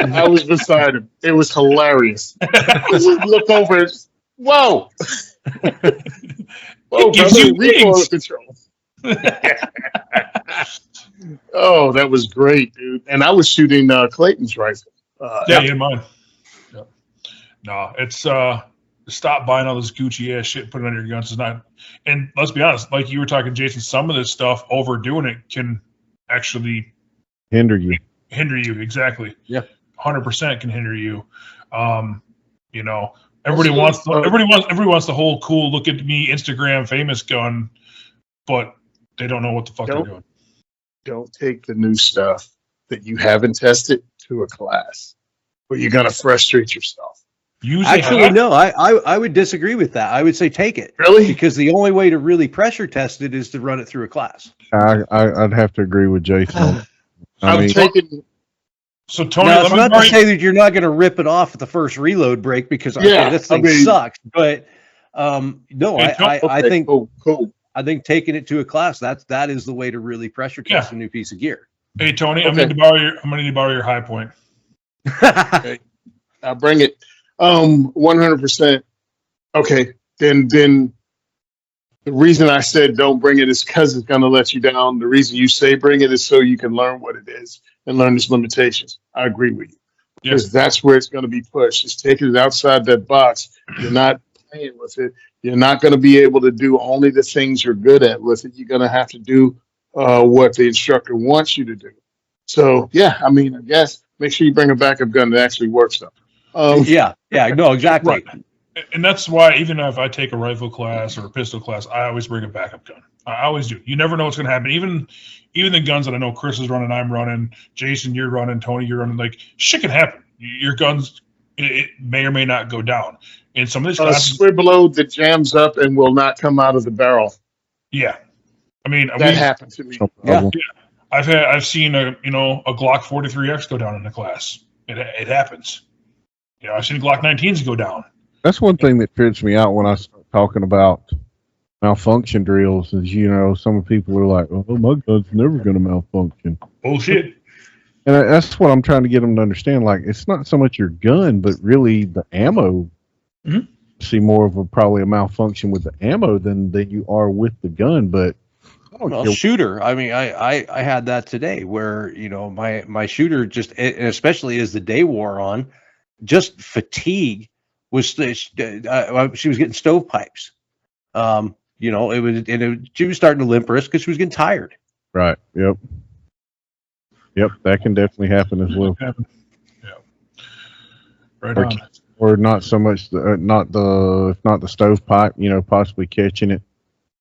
I was beside him. It was hilarious. I just looked over. Whoa! Whoa, brother, recoil control. Oh, that was great, dude. And I was shooting Clayton's rifle. In mine. Yep. No, it's stop buying all this Gucci ass shit, put it on your guns. Is not. And let's be honest, like you were talking, Jason, some of this stuff, overdoing it can actually hinder you. Exactly. Yeah. 100% can hinder you. Everybody wants the whole cool look at me Instagram famous gun, but they don't know what the fuck they're doing. Don't take the new stuff that you haven't tested to a class, but you're gonna frustrate yourself. Actually, no, I would disagree with that. I would say take it. Really? Because the only way to really pressure test it is to run it through a class. I'd have to agree with Jason. I'm taking. So Tony, now, it's not to say that you're not going to rip it off at the first reload break, because this thing sucks. But no, I think cool. I think taking it to a class, that is the way to really pressure test a new piece of gear. Hey Tony, Okay. I'm going to need to borrow your high point. Okay. I'll bring it. 100%. Okay. Then the reason I said don't bring it is because it's going to let you down. The reason you say bring it is so you can learn what it is and learn its limitations. I agree with you. Because that's where it's going to be pushed. It's taking it outside that box. You're not playing with it. You're not going to be able to do only the things you're good at with it. You're going to have to do what the instructor wants you to do. So, I guess make sure you bring a backup gun that actually works, though. No, exactly. Right. And that's why even if I take a rifle class or a pistol class, I always bring a backup gun. I always do. You never know what's going to happen. Even the guns that I know Chris is running, I'm running, Jason, you're running, Tony, you're running, like shit can happen. Your guns, it may or may not go down. In some of these classes, squib load that jams up and will not come out of the barrel. Yeah. That happened to me. Yeah. I've seen a Glock 43X go down in the class. It happens. I've seen Glock 19s go down. That's one thing that trips me out when I start talking about malfunction drills is, some people are like, oh, my gun's never going to malfunction. Bullshit. And that's what I'm trying to get them to understand. Like, it's not so much your gun, but really the ammo. Mm-hmm. See more of probably a malfunction with the ammo than you are with the gun. But shooter. I mean, I had that today where, my shooter just, and especially as the day wore on, just fatigue was, she was getting stovepipes. She was starting to limp wrist because she was getting tired. Right. Yep. That can definitely happen as well. Yeah. Right on. Or not so much not the stovepipe, possibly catching it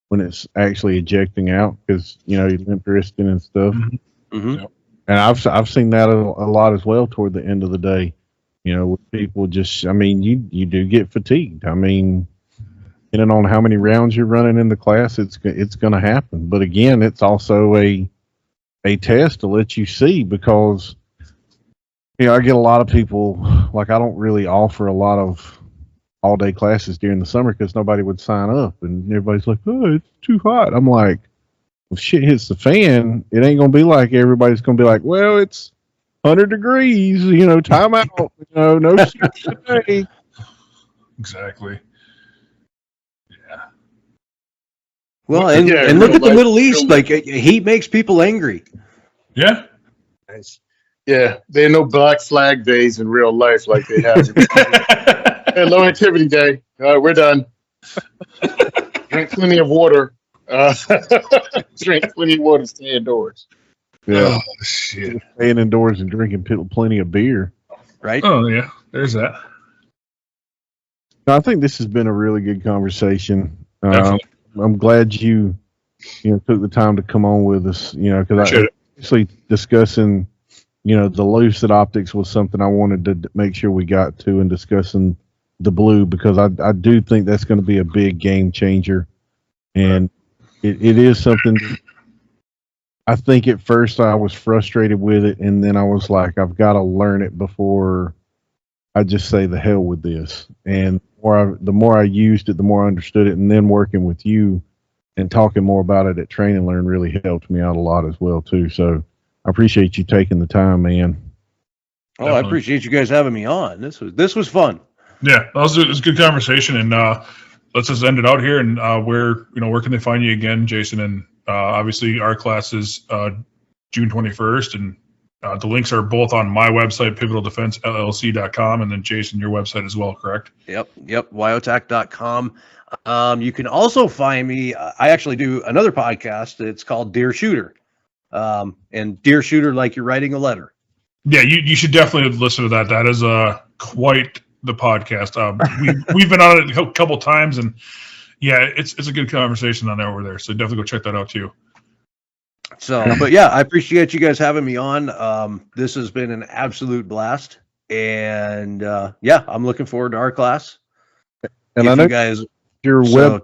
when it's actually ejecting out because you're limp wristing and stuff. Mm-hmm. Yep. And I've seen that a lot as well toward the end of the day. With people just, you do get fatigued. Depending on how many rounds you're running in the class, it's going to happen. But again, it's also a test to let you see, because I get a lot of people, like I don't really offer a lot of all day classes during the summer because nobody would sign up, and everybody's like, "Oh, it's too hot." I'm like, "If shit hits the fan, it ain't gonna be like everybody's gonna be like, well, it's 100 degrees, time out, no shit today." Exactly. Yeah. Well, and Yeah, and look real at the life- Middle East. real Like heat makes people angry. Yeah. Nice. Yeah, there are no Black Flag days in real life like they have. Hey, low activity day. All right, we're done. Drink plenty of water. Drink plenty of water. Stay indoors. Yeah, Oh, shit. staying indoors and drinking plenty of beer. Right? Oh, yeah. There's that. No, I think this has been a really good conversation. Definitely. I'm glad you took the time to come on with us. Because Appreciate it. actually discussing the lucid optics was something I wanted to make sure we got to, and discussing the blue, because I do think that's going to be a big game changer, and it is something. I think at first I was frustrated with it, and then I was like, I've got to learn it before I just say the hell with this. And the more I used it, the more I understood it, and then working with you and talking more about it at Train and Learn really helped me out a lot as well too. So I appreciate you taking the time, man. Oh, I Definitely. appreciate you guys having me on. This was fun. Yeah, it was a good conversation, and let's just end it out here. And where can they find you again, Jason? And obviously, our class is June 21st, and the links are both on my website, pivotaldefensellc.com, and then Jason, your website as well, correct? Yep, wyotac.com. You can also find me. I actually do another podcast. It's called Dear Shooter, and Dear Shooter, like you're writing a letter. Yeah, you should definitely listen to that. That is quite the podcast. We've been on it a couple times, and yeah, it's a good conversation on over there. So definitely go check that out too. So, but yeah, I appreciate you guys having me on. This has been an absolute blast, and yeah, I'm looking forward to our class. And If I know you guys, your so, web.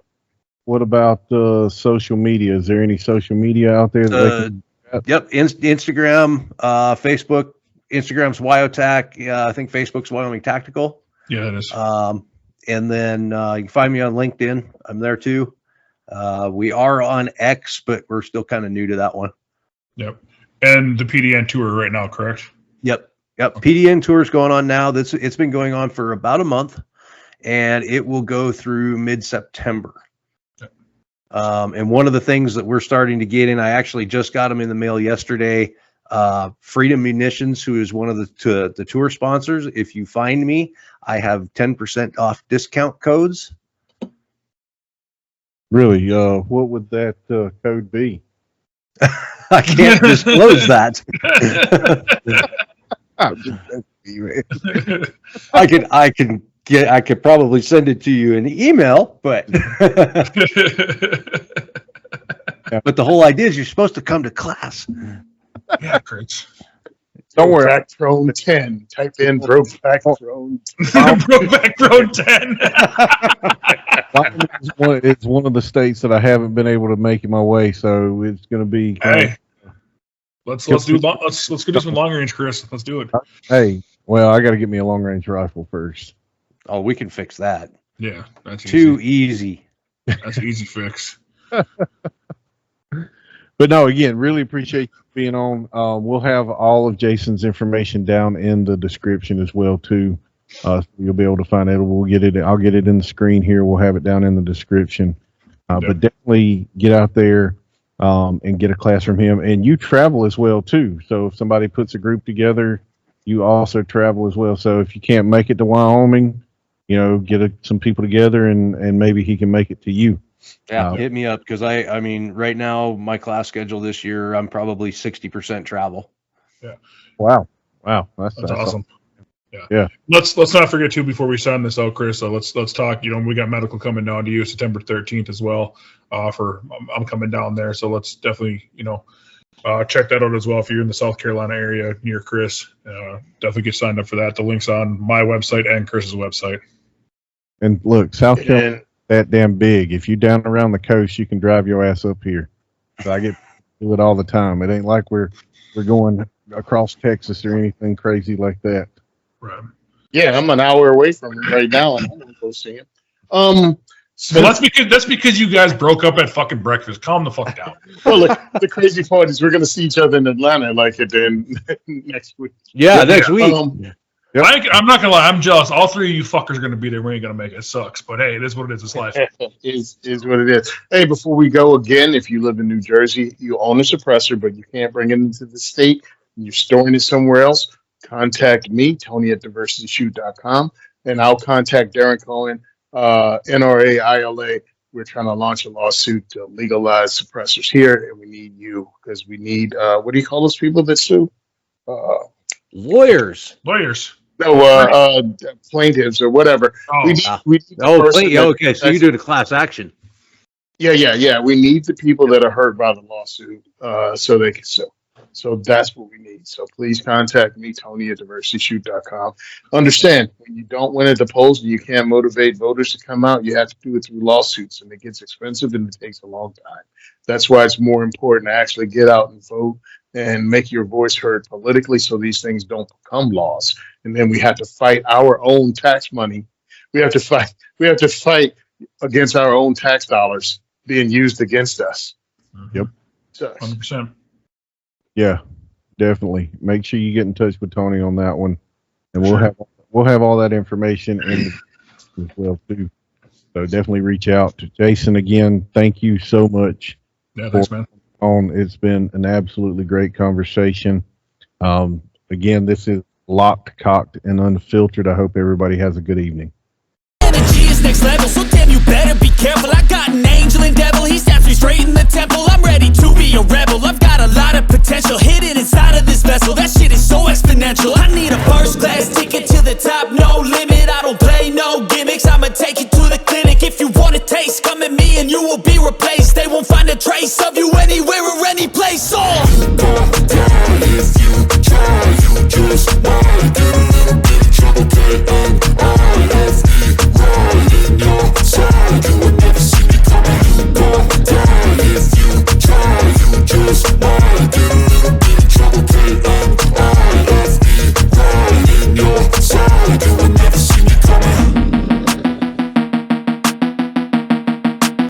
What about social media? Is there any social media out there that they can? Yep, Instagram, Facebook. Instagram's Wyotac. I think Facebook's Wyoming Tactical. Yeah, it is. And then you can find me on LinkedIn. I'm there too. We are on X, but we're still kind of new to that one. Yep. And the PDN tour right now, correct? Yep. PDN tour is going on now. It's been going on for about a month, and it will go through mid-September. Yep. And one of the things that we're starting to get in, I actually just got them in the mail yesterday. Freedom Munitions, who is one of the tour sponsors. If you find me, I have 10% off discount codes. Really? What would that code be? I can't disclose that. I could probably send it to you in email, but but the whole idea is you're supposed to come to class. Yeah, great. Don't worry. Back Throne 10. Type in Brokeback Throne. Brokeback Road 10. It's one of the states that I haven't been able to make my way, so it's going to be. Hey, let's do some long range, Chris. Let's do it. Hey, well, I got to get me a long range rifle first. Oh, we can fix that. Yeah, that's Too easy. That's an easy fix. But no, again, really appreciate you being on. We'll have all of Jason's information down in the description as well too. So you'll be able to find it. We'll get it. I'll get it in the screen here. We'll have it down in the description. But definitely get out there and get a class from him. And you travel as well too. So if somebody puts a group together, you also travel as well. So if you can't make it to Wyoming, get some people together and maybe he can make it to you. Yeah, hit me up because I mean, right now my class schedule this year, I'm probably 60% travel. Yeah. Wow. That's awesome. Yeah. Let's not forget too before we sign this out, Chris. So let's talk. We got medical coming down to you September 13th as well. I'm coming down there, so let's definitely check that out as well. If you're in the South Carolina area near Chris, definitely get signed up for that. The link's on my website and Chris's website. And look, South Carolina. That damn big. If you down around the coast, you can drive your ass up here. So I get to do it all the time. It ain't like we're we're going across Texas or anything crazy like that. Right. Yeah, I'm an hour away from him right now, and I want to go see him. Well, that's because you guys broke up at fucking breakfast. Calm the fuck down. Well, look, the crazy part is we're going to see each other in Atlanta like it then next week. Yeah, next week. Yep. I'm not gonna lie. I'm jealous. All three of you fuckers are gonna be there. We ain't gonna make it. It sucks, but hey, it is what it is. It's life. is what it is. Hey, before we go again, if you live in New Jersey, you own a suppressor, but you can't bring it into the state, and you're storing it somewhere else, contact me, Tony at diversityshoot.com, and I'll contact Darren Cohen, NRA ILA. We're trying to launch a lawsuit to legalize suppressors here, and we need you because we need, what do you call those people that sue? Lawyers. No, plaintiffs or whatever. Oh, we need the person that- Okay, so you do the class action. Yeah. We need the people that are hurt by the lawsuit, so they can sue. So that's what we need. So please contact me, Tony at diversityshoot.com. Understand, when you don't win at the polls and you can't motivate voters to come out, you have to do it through lawsuits, and it gets expensive and it takes a long time. That's why it's more important to actually get out and vote and make your voice heard politically so these things don't become laws. And then we have to fight our own tax money. We have to fight against our own tax dollars being used against us. Yep. So, 100%. Yeah, definitely. Make sure you get in touch with Tony on that one, and we'll have all that information in as well too. So definitely reach out to Jason again. Thank you so much. Yeah, thanks, man. It's been an absolutely great conversation. Again, this is Locked, Cocked, and Unfiltered. I hope everybody has a good evening. Energy is next level, so damn you better be careful. I got an angel and devil, he snaps me straight in the temple. I'm ready to be a rebel, I've got a lot of potential hidden inside of this vessel. That shit is so exponential. I need a first class ticket to the top, no limit. I don't play no gimmicks, I'ma take you to the clinic. If you want a taste, come at me and you will be replaced. They won't find a trace of you anywhere or any place. Oh.